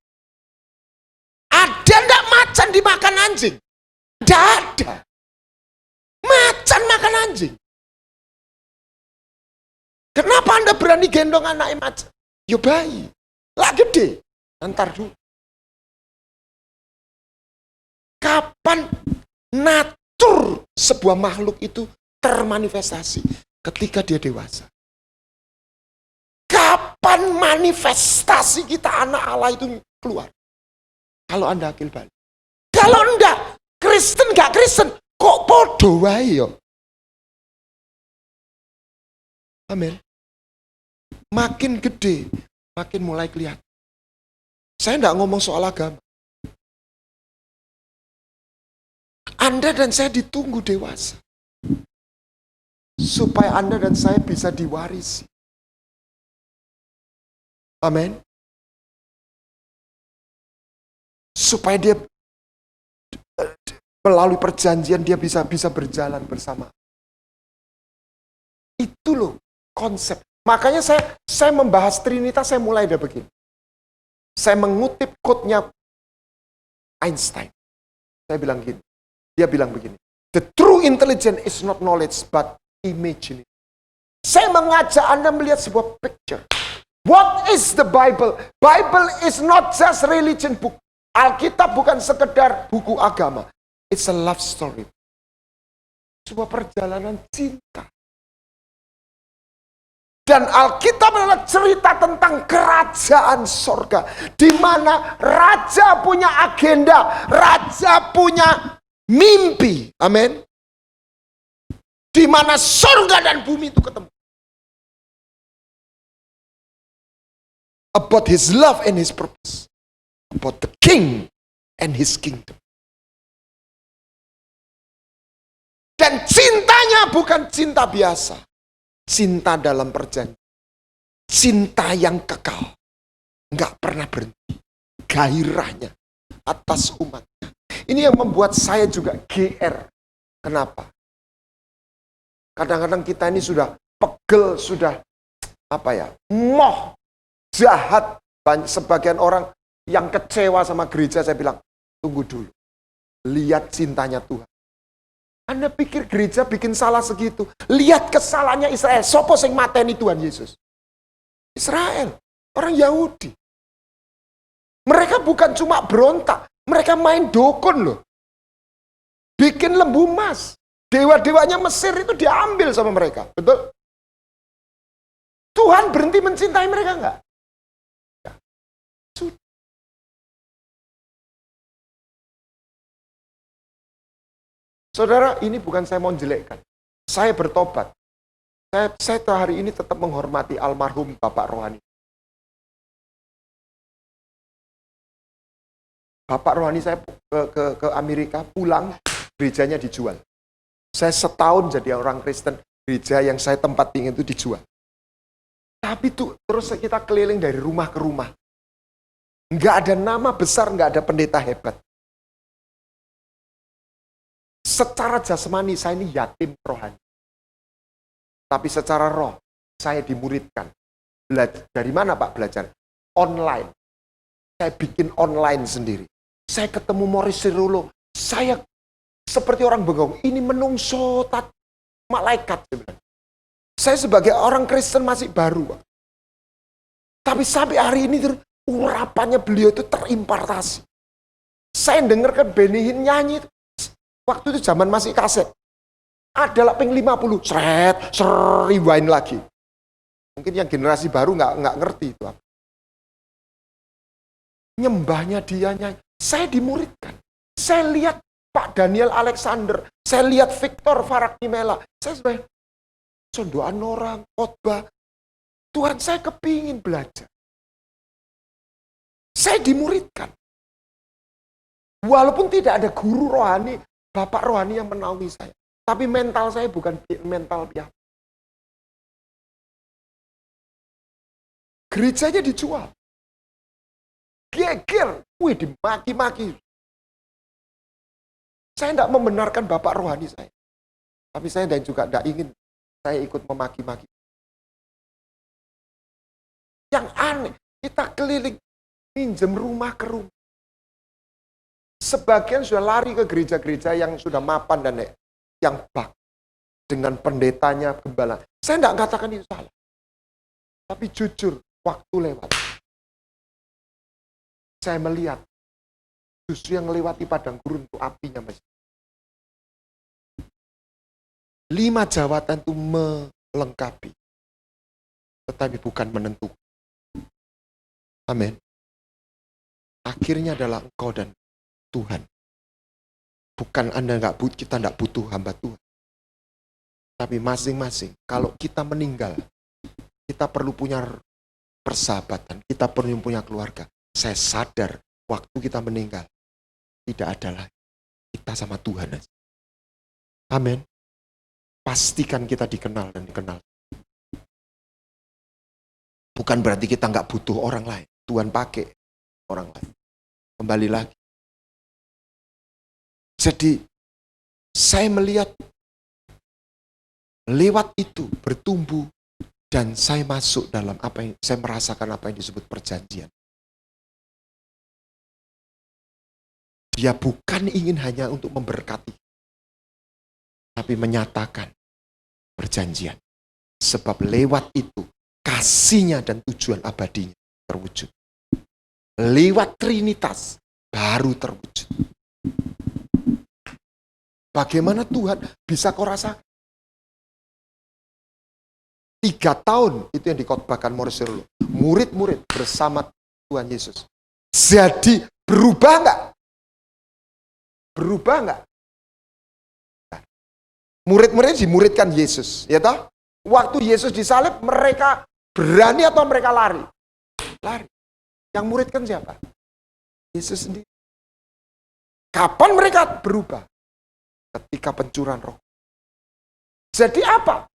Ada enggak macan dimakan anjing? Tidak ada. Macan makan anjing. Kenapa Anda berani gendong anaknya macan? Yo bayi. Lah gede. Antar dulu. Kapan natur sebuah makhluk itu termanifestasi ketika dia dewasa. Kapan manifestasi kita anak Allah itu keluar? Kalau Anda akil balik. Kalau enggak, Kristen gak Kristen, kok podo wae yo. Amin. Makin gede, makin mulai kelihatan. Saya enggak ngomong soal agama. Anda dan saya ditunggu dewasa. Supaya Anda dan saya bisa diwarisi. Amin. Supaya dia melalui perjanjian dia bisa berjalan bersama. Itu loh konsep. Makanya saya membahas Trinitas, saya mulai dari begini. Saya mengutip quote-nya Einstein. Saya bilang gini. Dia bilang begini. The true intelligence is not knowledge but imagination. Saya mengajak Anda melihat sebuah picture. What is the Bible? Bible is not just religion book. Alkitab bukan sekedar buku agama. It's a love story. Sebuah perjalanan cinta. Dan Alkitab adalah cerita tentang kerajaan sorga. Di mana raja punya agenda. Raja punya mimpi. Amin. Di mana sorga dan bumi itu ketemu. About his love and his purpose. About the king and his kingdom. Dan cintanya bukan cinta biasa. Cinta dalam perjanjian. Cinta yang kekal. Nggak pernah berhenti. Gairahnya atas umatnya. Ini yang membuat saya juga GR. Kenapa? Kadang-kadang kita ini sudah pegel, sudah moh, jahat. Sebagian orang yang kecewa sama gereja, saya bilang, tunggu dulu. Lihat cintanya Tuhan. Anda pikir gereja bikin salah segitu? Lihat kesalahannya Israel. Sopo sing mateni Tuhan Yesus? Israel, orang Yahudi. Mereka bukan cuma berontak, mereka main dukun loh. Bikin lembu emas. Dewa-dewanya Mesir itu diambil sama mereka. Betul? Tuhan berhenti mencintai mereka enggak? Saudara, ini bukan saya mau jelekkan. Saya bertobat. Saya hari ini tetap menghormati almarhum Bapak Rohani. Bapak Rohani saya ke Amerika, pulang, gerejanya dijual. Saya setahun jadi orang Kristen, gereja yang saya tempat tinggal itu dijual. Tapi tuh terus kita keliling dari rumah ke rumah. Nggak ada nama besar, nggak ada pendeta hebat. Secara jasmani saya ini yatim rohani. Tapi secara roh saya dimuridkan. Dari mana Pak belajar? Online. Saya bikin online sendiri. Saya ketemu Morris Cerullo. Saya seperti orang bengong. Ini menungso malaikat. Saya sebagai orang Kristen masih baru, Pak. Tapi sampai hari ini urapannya beliau itu terimpartasi. Saya dengarkan Benny Hinn nyanyi. Waktu itu zaman masih kaset. Ada ping 50, rewind lagi. Mungkin yang generasi baru nggak ngerti itu apa. Nyembahnya dia nyanyi. Saya dimuridkan. Saya lihat Pak Daniel Alexander. Saya lihat Victor Farakimela. Saya sebagai sondoan orang, khotbah. Tuhan, saya kepingin belajar. Saya dimuridkan. Walaupun tidak ada guru rohani, Bapak rohani yang menaungi saya. Tapi mental saya bukan mental biasa. Gerejanya dijual. Geger. Dimaki-maki. Saya tidak membenarkan Bapak rohani saya. Tapi saya juga tidak ingin saya ikut memaki-maki. Yang aneh, kita keliling, pinjam rumah ke rumah. Sebagian sudah lari ke gereja-gereja yang sudah mapan dan yang bak. Dengan pendetanya, gembala. Saya tidak katakan itu salah. Tapi jujur, waktu lewat. Saya melihat, justru yang melewati padang gurun itu apinya masih. 5 jawatan itu melengkapi, tetapi bukan menentukan. Amin. Akhirnya adalah engkau dan Tuhan. Bukan kita tidak butuh hamba Tuhan. Tapi masing-masing, kalau kita meninggal, kita perlu punya persahabatan, kita perlu punya keluarga. Saya sadar, waktu kita meninggal, tidak ada lagi. Kita sama Tuhan aja. Amin. Pastikan kita dikenal dan dikenal. Bukan berarti kita nggak butuh orang lain. Tuhan pakai orang lain. Kembali lagi. Jadi, saya melihat lewat itu bertumbuh dan saya masuk dalam saya merasakan apa yang disebut perjanjian. Dia bukan ingin hanya untuk memberkati, tapi menyatakan perjanjian. Sebab lewat itu kasihnya dan tujuan abadinya terwujud. Lewat Trinitas baru terwujud. Bagaimana Tuhan bisa kau rasakan? 3 tahun itu yang dikhotbahkan Maurice Cerullo. Murid-murid bersama Tuhan Yesus. Jadi berubah enggak? Berubah enggak? Nah, murid-murid dimuridkan Yesus, ya toh? Waktu Yesus disalib, mereka berani atau mereka lari? Lari. Yang muridkan siapa? Yesus sendiri. Kapan mereka berubah? Ketika pencurahan roh. Jadi apa?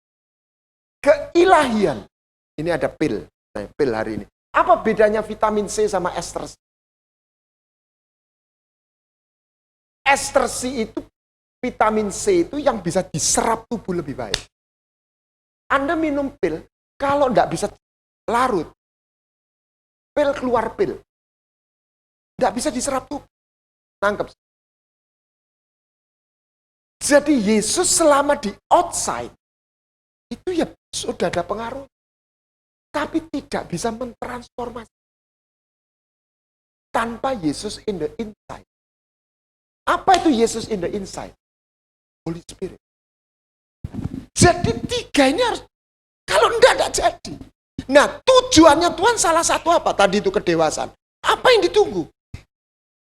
Keilahian. Ini ada pil. Nah, pil hari ini. Apa bedanya vitamin C sama ester C? Ester C itu, vitamin C itu yang bisa diserap tubuh lebih baik. Anda minum pil, kalau tidak bisa larut, pil keluar pil. Tidak bisa diserap tubuh. Nangkep. Jadi Yesus selama di outside, itu ya sudah ada pengaruh. Tapi tidak bisa mentransformasi. Tanpa Yesus in the inside. Apa itu Yesus in the inside? Holy Spirit. Jadi 3 ini harus, kalau enggak jadi. Nah, tujuannya Tuhan salah satu apa? Tadi itu kedewasaan. Apa yang ditunggu?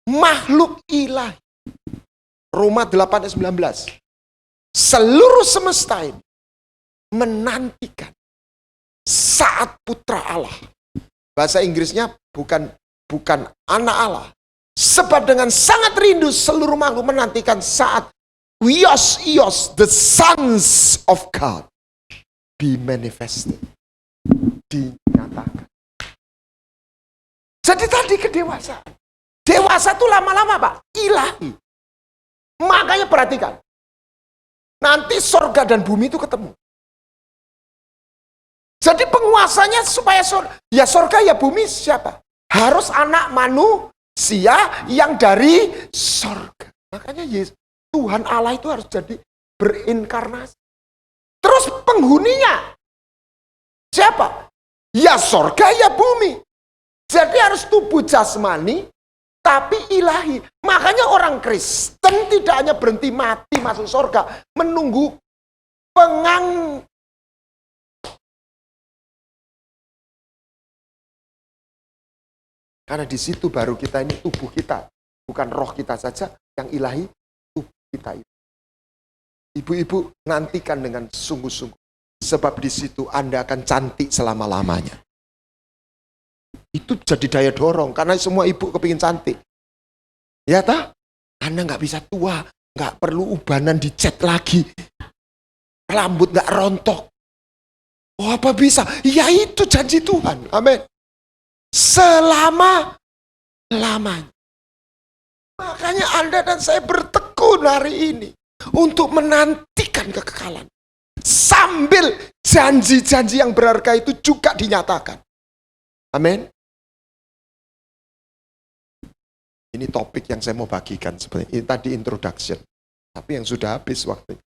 Makhluk ilahi. Roma 8 ayat 19. Seluruh semesta ini menantikan saat putra Allah. Bahasa Inggrisnya bukan anak Allah. Sebab dengan sangat rindu seluruh makhluk menantikan saat Ios, the sons of God, be manifested. Dinyatakan. Jadi tadi kedewasaan. Dewasa itu lama-lama Pak, ilahi. Makanya perhatikan. Nanti sorga dan bumi itu ketemu. Jadi penguasanya supaya sorga ya bumi siapa? Harus anak manusia yang dari sorga. Makanya Yesus, Tuhan Allah itu harus jadi berinkarnasi. Terus penghuninya siapa? Ya sorga ya bumi. Jadi harus tubuh jasmani tapi ilahi. Makanya orang Kristen tidak hanya berhenti mati masuk sorga, menunggu karena di situ baru kita ini tubuh kita, bukan roh kita saja yang ilahi, tubuh kita itu. Ibu-ibu nantikan dengan sungguh-sungguh, sebab di situ Anda akan cantik selama-lamanya. Itu jadi daya dorong, karena semua ibu kepingin cantik. Ya tak? Anda nggak bisa tua, nggak perlu ubanan dicat lagi. Rambut nggak rontok. Oh apa bisa? Ya itu janji Tuhan. Amin. Selama-lamanya. Makanya Anda dan saya bertekun hari ini untuk menantikan kekekalan. Sambil janji-janji yang berharga itu juga dinyatakan. Amin. Ini topik yang saya mau bagikan sebenarnya. Ini tadi introduction. Tapi yang sudah habis waktu.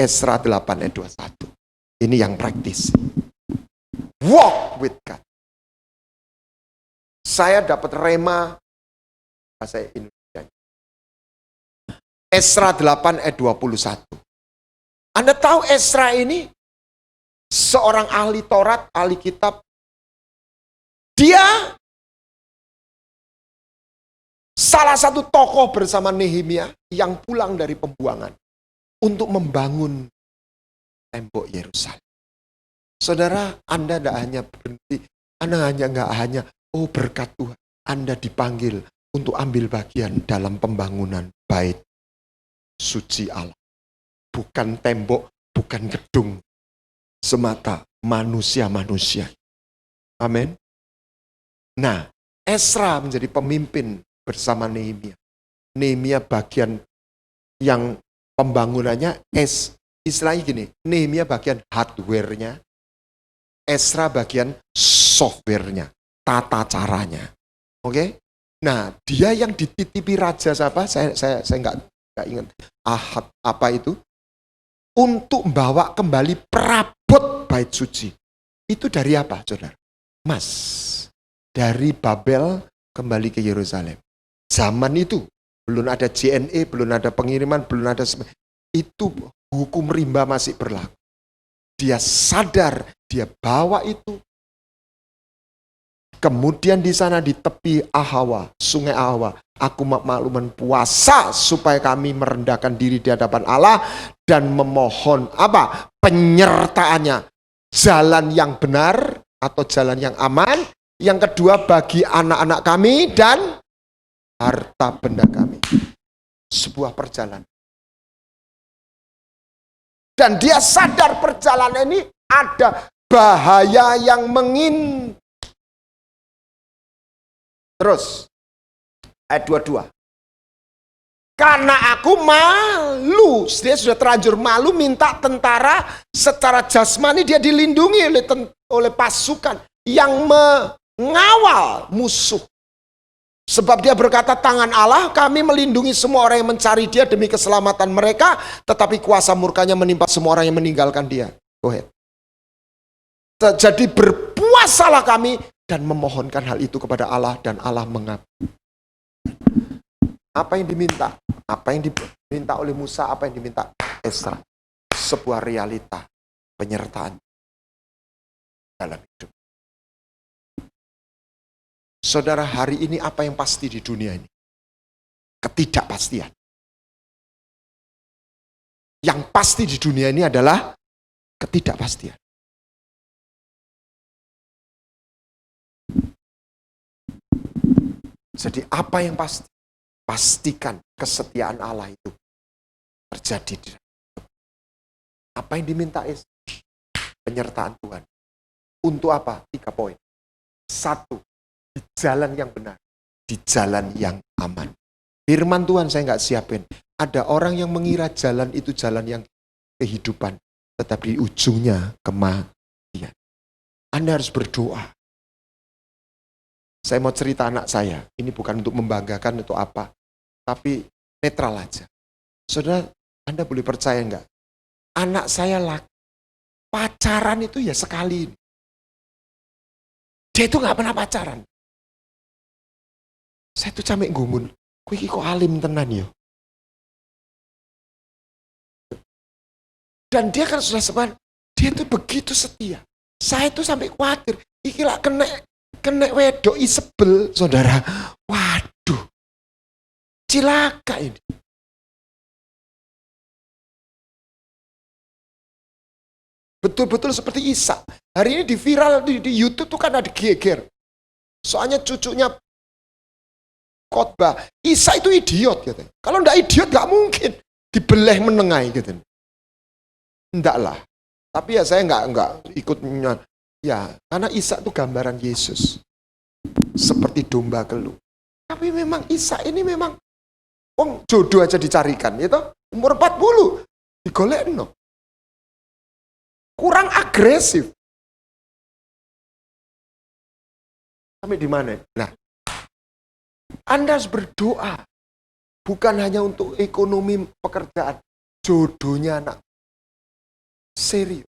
Esra 8 ayat 21. Ini yang praktis. Walk with God. Saya dapat rema bahasa Indonesia. Esra 8 ayat 21. Anda tahu Ezra ini seorang ahli Taurat, ahli kitab. Dia salah satu tokoh bersama Nehemia yang pulang dari pembuangan untuk membangun tembok Yerusalem. Saudara, Anda tidak hanya berhenti, Anda nggak hanya, oh berkat Tuhan, Anda dipanggil untuk ambil bagian dalam pembangunan bait suci Allah. Bukan tembok, bukan gedung semata, manusia-manusia. Amin. Nah, Ezra menjadi pemimpin bersama Nehemia. Nehemia bagian yang pembangunannya, istilahnya gini, Nehemia bagian hardware-nya, Ezra bagian software-nya, tata caranya. Oke? Nah, dia yang dititipi raja siapa? Saya nggak ingat. Ahad apa itu? Untuk membawa kembali perabot bait suci. Itu dari apa, saudara? Mas, dari Babel kembali ke Yerusalem. Zaman itu belum ada JNE, belum ada pengiriman, belum ada itu hukum rimba masih berlaku. Dia sadar, dia bawa itu. Kemudian di sana di tepi Ahawa, sungai Ahawa, aku makluman puasa supaya kami merendahkan diri di hadapan Allah dan memohon apa? Penyertaannya. Jalan yang benar atau jalan yang aman. Yang kedua bagi anak-anak kami dan harta benda kami. Sebuah perjalanan. Dan dia sadar perjalanan ini ada bahaya yang Terus, ayat 22. Karena aku malu, dia sudah terlanjur malu minta tentara secara jasmani dia dilindungi oleh pasukan yang mengawal musuh. Sebab dia berkata, tangan Allah kami melindungi semua orang yang mencari dia demi keselamatan mereka, tetapi kuasa murkanya menimpa semua orang yang meninggalkan dia. Go ahead. Jadi berpuasalah kami dan memohonkan hal itu kepada Allah dan Allah mengabulkan. Apa yang diminta? Apa yang diminta oleh Musa, apa yang diminta Ezra? Sebuah realita penyertaan dalam hidup. Saudara, hari ini apa yang pasti di dunia ini? Ketidakpastian. Yang pasti di dunia ini adalah ketidakpastian. Jadi apa yang pasti? Pastikan kesetiaan Allah itu terjadi di dalam hidup. Apa yang diminta Ezra? Penyertaan Tuhan. Untuk apa? 3 poin. 1. Di jalan yang benar. Di jalan yang aman. Firman Tuhan saya nggak siapin. Ada orang yang mengira jalan itu jalan yang kehidupan. Tetapi di ujungnya kematian. Anda harus berdoa. Saya mau cerita anak saya. Ini bukan untuk membanggakan atau apa. Tapi netral aja. Saudara, Anda boleh percaya nggak? Anak saya pacaran itu ya sekali. Dia itu nggak pernah pacaran. Saya tuh camek gumun. Kowe iki kok alim tenan yo. Dan dia kan sudah sepan. Dia itu begitu setia. Saya tuh sampai khawatir. Iki lah kena wedok sebel, saudara. Waduh. Cilaka ini. Betul-betul seperti Isa. Hari ini di viral di YouTube tuh kan ada geger. Soalnya cucunya khotbah. Isa itu idiot gitu. Kalau enggak idiot enggak mungkin dibeleh menengai gitu. Enggak lah. Tapi ya saya enggak ikut ya, karena Isa itu gambaran Yesus. Seperti domba keluh. Tapi memang Isa ini memang jodoh aja dicarikan, gitu. Umur 40 digolekno. Kurang agresif. Sampai di mana? Nah, Anda harus berdoa. Bukan hanya untuk ekonomi pekerjaan. Jodohnya anak. Serius.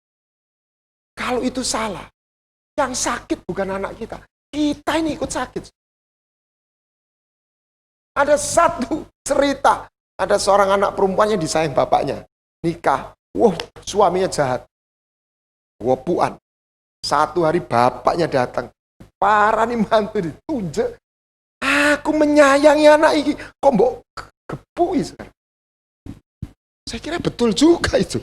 Kalau itu salah. Yang sakit bukan anak kita. Kita ini ikut sakit. Ada satu cerita. Ada seorang anak perempuannya disayang bapaknya. Nikah. Wah, suaminya jahat. Wopuan. Satu hari bapaknya datang. Parah nih mantu ditunjuk. Aku menyayangi anak ini. Kok mbok gepui sekarang? Saya kira betul juga itu.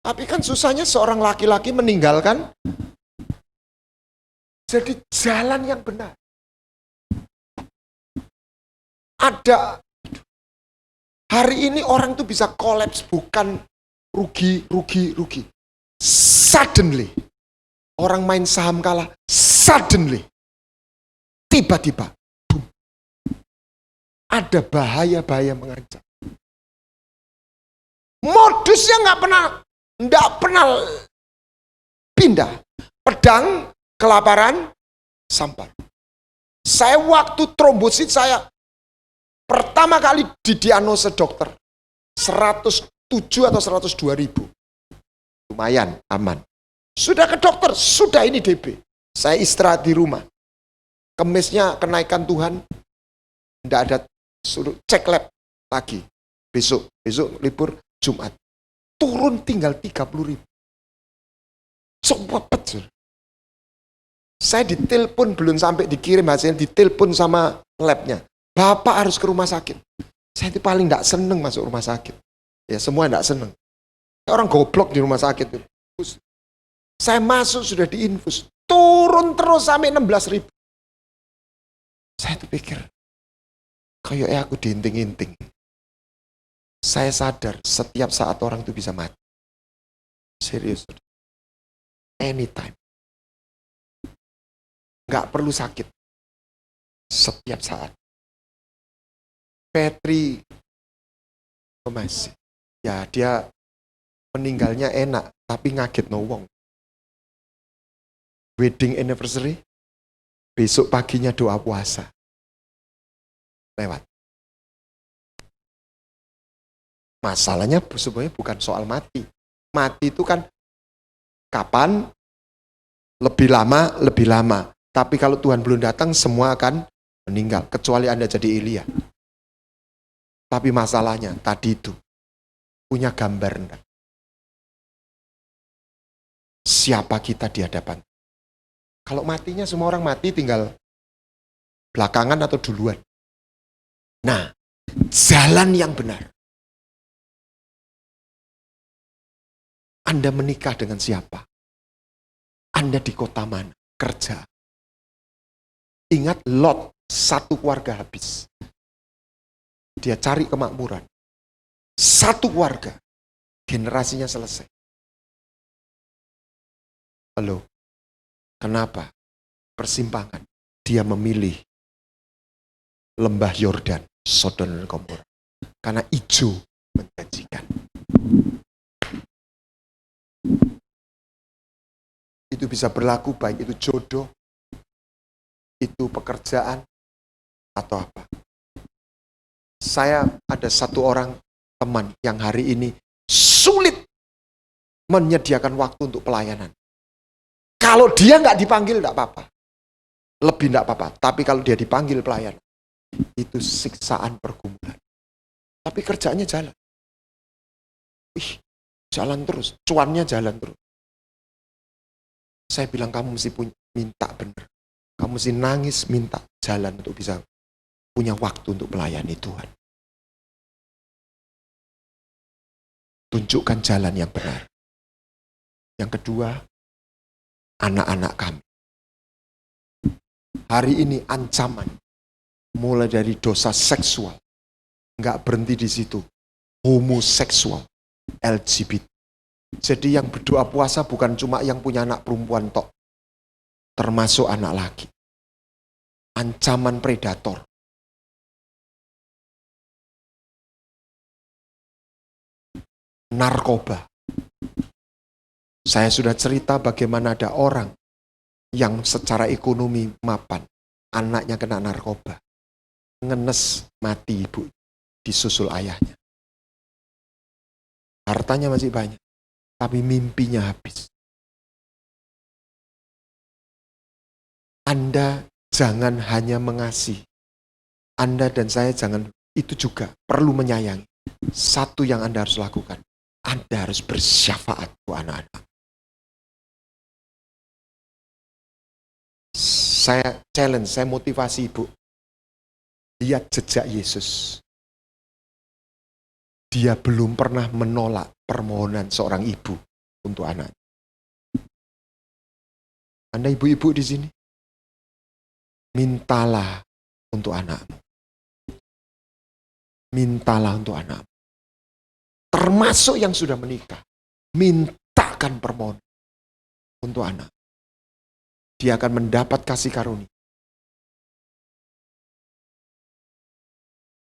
Tapi kan susahnya seorang laki-laki meninggalkan jadi jalan yang benar. Ada hari ini orang tuh bisa kolaps bukan rugi. Suddenly. Orang main saham kalah. Suddenly. Tiba-tiba. Boom. Ada bahaya-bahaya mengancam. Modusnya nggak pernah pindah. Pedang, kelaparan, sampar. Saya waktu trombosit saya pertama kali didiagnosa dokter 107 atau 102 ribu. Lumayan, aman. Sudah ke dokter, sudah ini DB. Saya istirahat di rumah. Kemisnya kenaikan Tuhan, tidak ada, suruh cek lab lagi. Besok libur Jumat. Turun tinggal 30 ribu. Cepet. Saya ditelepon, belum sampai dikirim hasilnya, ditelepon sama labnya. Bapak harus ke rumah sakit. Saya itu paling tidak seneng masuk rumah sakit. Ya semua tidak seneng. Orang goblok di rumah sakit. Saya masuk sudah diinfus. Turun terus sampai 16 ribu. Saya tuh pikir, kayaknya aku diinting-inting. Saya sadar setiap saat orang itu bisa mati. Serius. Anytime. Nggak perlu sakit. Setiap saat. Petri masih. Ya dia meninggalnya enak, tapi ngaget no wong. Wedding anniversary, besok paginya doa puasa. Lewat. Masalahnya sebenarnya bukan soal mati. Mati itu kan kapan, lebih lama. Tapi kalau Tuhan belum datang, semua akan meninggal. Kecuali Anda jadi Elia. Tapi masalahnya tadi itu punya gambar enggak? Siapa kita di hadapan? Kalau matinya semua orang mati tinggal belakangan atau duluan. Nah, jalan yang benar. Anda menikah dengan siapa? Anda di kota mana? Kerja. Ingat Lot, satu keluarga habis. Dia cari kemakmuran. Satu keluarga. Generasinya selesai. Halo. Kenapa? Persimpangan. Dia memilih lembah Yordan, Sodom dan Gomora. Karena hijau menjanjikan. Itu bisa berlaku baik itu jodoh, itu pekerjaan, atau apa. Saya ada satu orang teman yang hari ini sulit menyediakan waktu untuk pelayanan. Kalau dia nggak dipanggil nggak apa-apa. Lebih nggak apa-apa. Tapi kalau dia dipanggil pelayanan, itu siksaan pergumulan. Tapi kerjaannya jalan. Jalan terus. Cuannya jalan terus. Saya bilang kamu mesti minta benar. Kamu mesti nangis minta jalan untuk bisa punya waktu untuk melayani Tuhan. Tunjukkan jalan yang benar. Yang kedua, anak-anak kami. Hari ini ancaman mulai dari dosa seksual. Enggak berhenti di situ. Homoseksual, LGBT. Jadi yang berdoa puasa bukan cuma yang punya anak perempuan tok. Termasuk anak laki. Ancaman predator. Narkoba. Saya sudah cerita bagaimana ada orang yang secara ekonomi mapan. Anaknya kena narkoba. Ngenes mati ibu. Disusul ayahnya. Hartanya masih banyak. Tapi mimpinya habis. Anda jangan hanya mengasihi. Anda dan saya jangan, itu juga perlu menyayangi. Satu yang Anda harus lakukan, Anda harus bersyafaat untuk anak-anak. Saya challenge, saya motivasi ibu. Lihat jejak Yesus. Dia belum pernah menolak permohonan seorang ibu untuk anak. Anda ibu-ibu di sini, mintalah untuk anakmu. Mintalah untuk anakmu. Termasuk yang sudah menikah, mintakan permohonan untuk anak. Dia akan mendapat kasih karunia.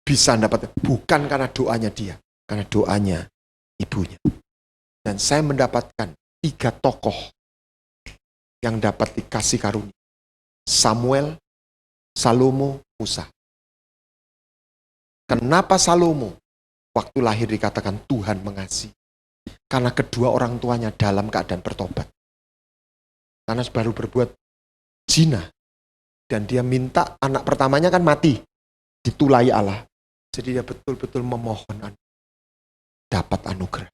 Bisa dapat, bukan karena doanya dia, karena doanya ibunya. Dan saya mendapatkan 3 tokoh yang dapat dikasih karunia. Samuel, Salomo, Musa. Kenapa Salomo waktu lahir dikatakan Tuhan mengasihi? Karena kedua orang tuanya dalam keadaan bertobat. Karena baru berbuat zina. Dan dia minta anak pertamanya kan mati. Ditulai Allah. Jadi dia betul-betul memohon dapat anugerah.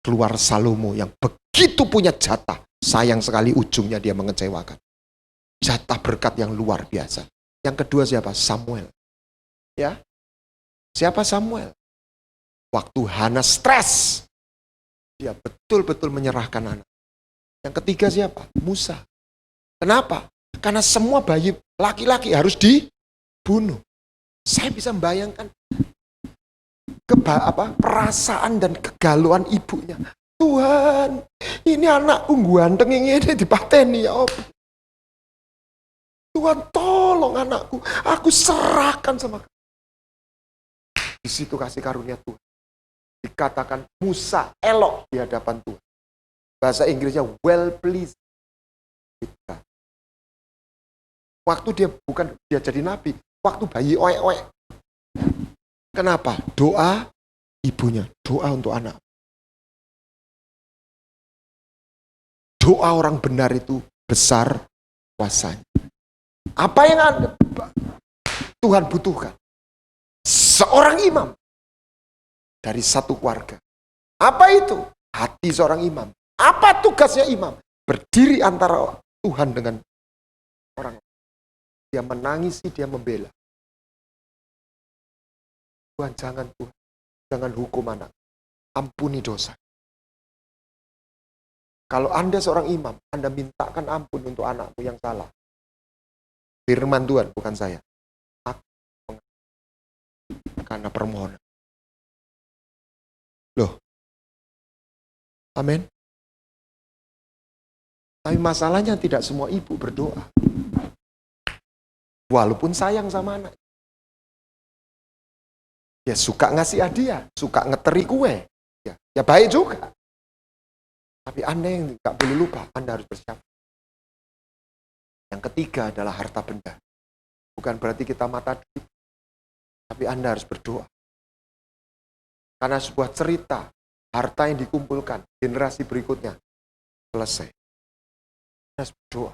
Keluar Salomo yang begitu punya jatah. Sayang sekali ujungnya dia mengecewakan. Jatah berkat yang luar biasa. Yang kedua siapa? Samuel. Ya. Siapa Samuel? Waktu Hana stres, dia betul-betul menyerahkan anak. Yang ketiga siapa? Musa. Kenapa? Karena semua bayi laki-laki harus dibunuh. Saya bisa membayangkan perasaan dan kegalauan ibunya. Tuhan, ini anakku ganteng ini dipateni ya Allah. Tuhan tolong anakku, aku serahkan sama kamu. Di situ kasih karunia Tuhan. Dikatakan Musa elok di hadapan Tuhan. Bahasa Inggrisnya well pleased. Waktu dia jadi nabi, waktu bayi oek-oek. Kenapa? Doa ibunya, doa untuk anak. Doa orang benar itu besar kuasanya. Apa yang Tuhan butuhkan? Seorang imam dari satu keluarga. Apa itu? Hati seorang imam. Apa tugasnya imam? Berdiri antara Tuhan dengan orang. Dia menangisi, dia membela. Tuhan, jangan hukum anak. Ampuni dosa. Kalau Anda seorang imam, Anda mintakan ampun untuk anakmu yang salah. Firman Tuhan, bukan saya. Karena permohonan. Loh. Amin. Tapi masalahnya tidak semua ibu berdoa. Walaupun sayang sama anak. Ya suka ngasih hadiah, suka ngeteri kue. Ya baik juga. Tapi Anda yang nggak boleh lupa, Anda harus bersiap. Yang ketiga adalah harta benda. Bukan berarti kita mata duit. Tapi Anda harus berdoa. Karena sebuah cerita, harta yang dikumpulkan, generasi berikutnya, selesai. Anda harus berdoa.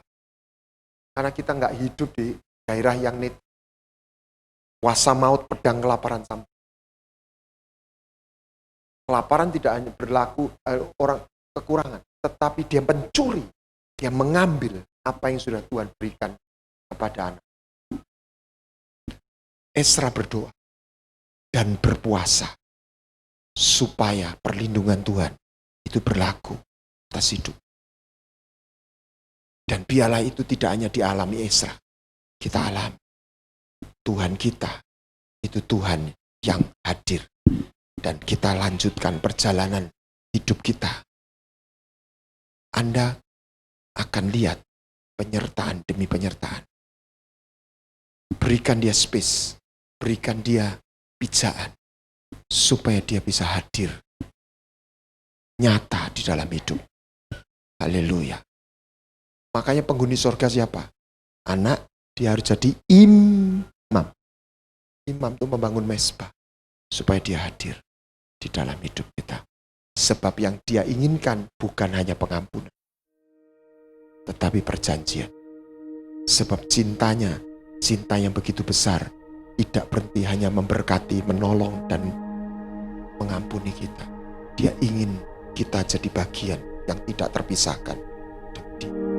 Karena kita nggak hidup di daerah yang kuasa maut, pedang, kelaparan, sampai. Kelaparan tidak hanya berlaku orang kekurangan, tetapi dia mencuri, dia mengambil apa yang sudah Tuhan berikan kepada anak. Esra berdoa dan berpuasa supaya perlindungan Tuhan itu berlaku atas hidup. Dan biarlah itu tidak hanya dialami Esra, kita alami. Tuhan kita itu Tuhan yang hadir. Dan kita lanjutkan perjalanan hidup kita. Anda akan lihat penyertaan demi penyertaan. Berikan dia space, berikan dia pijaan, supaya dia bisa hadir nyata di dalam hidup. Haleluya. Makanya penghuni surga siapa? Anak, dia harus jadi imam. Imam itu membangun mesbah, supaya dia hadir di dalam hidup kita. Sebab yang dia inginkan bukan hanya pengampunan, tetapi perjanjian. Sebab cintanya, cinta yang begitu besar, tidak berhenti hanya memberkati, menolong, dan mengampuni kita. Dia ingin kita jadi bagian yang tidak terpisahkan dari Dia.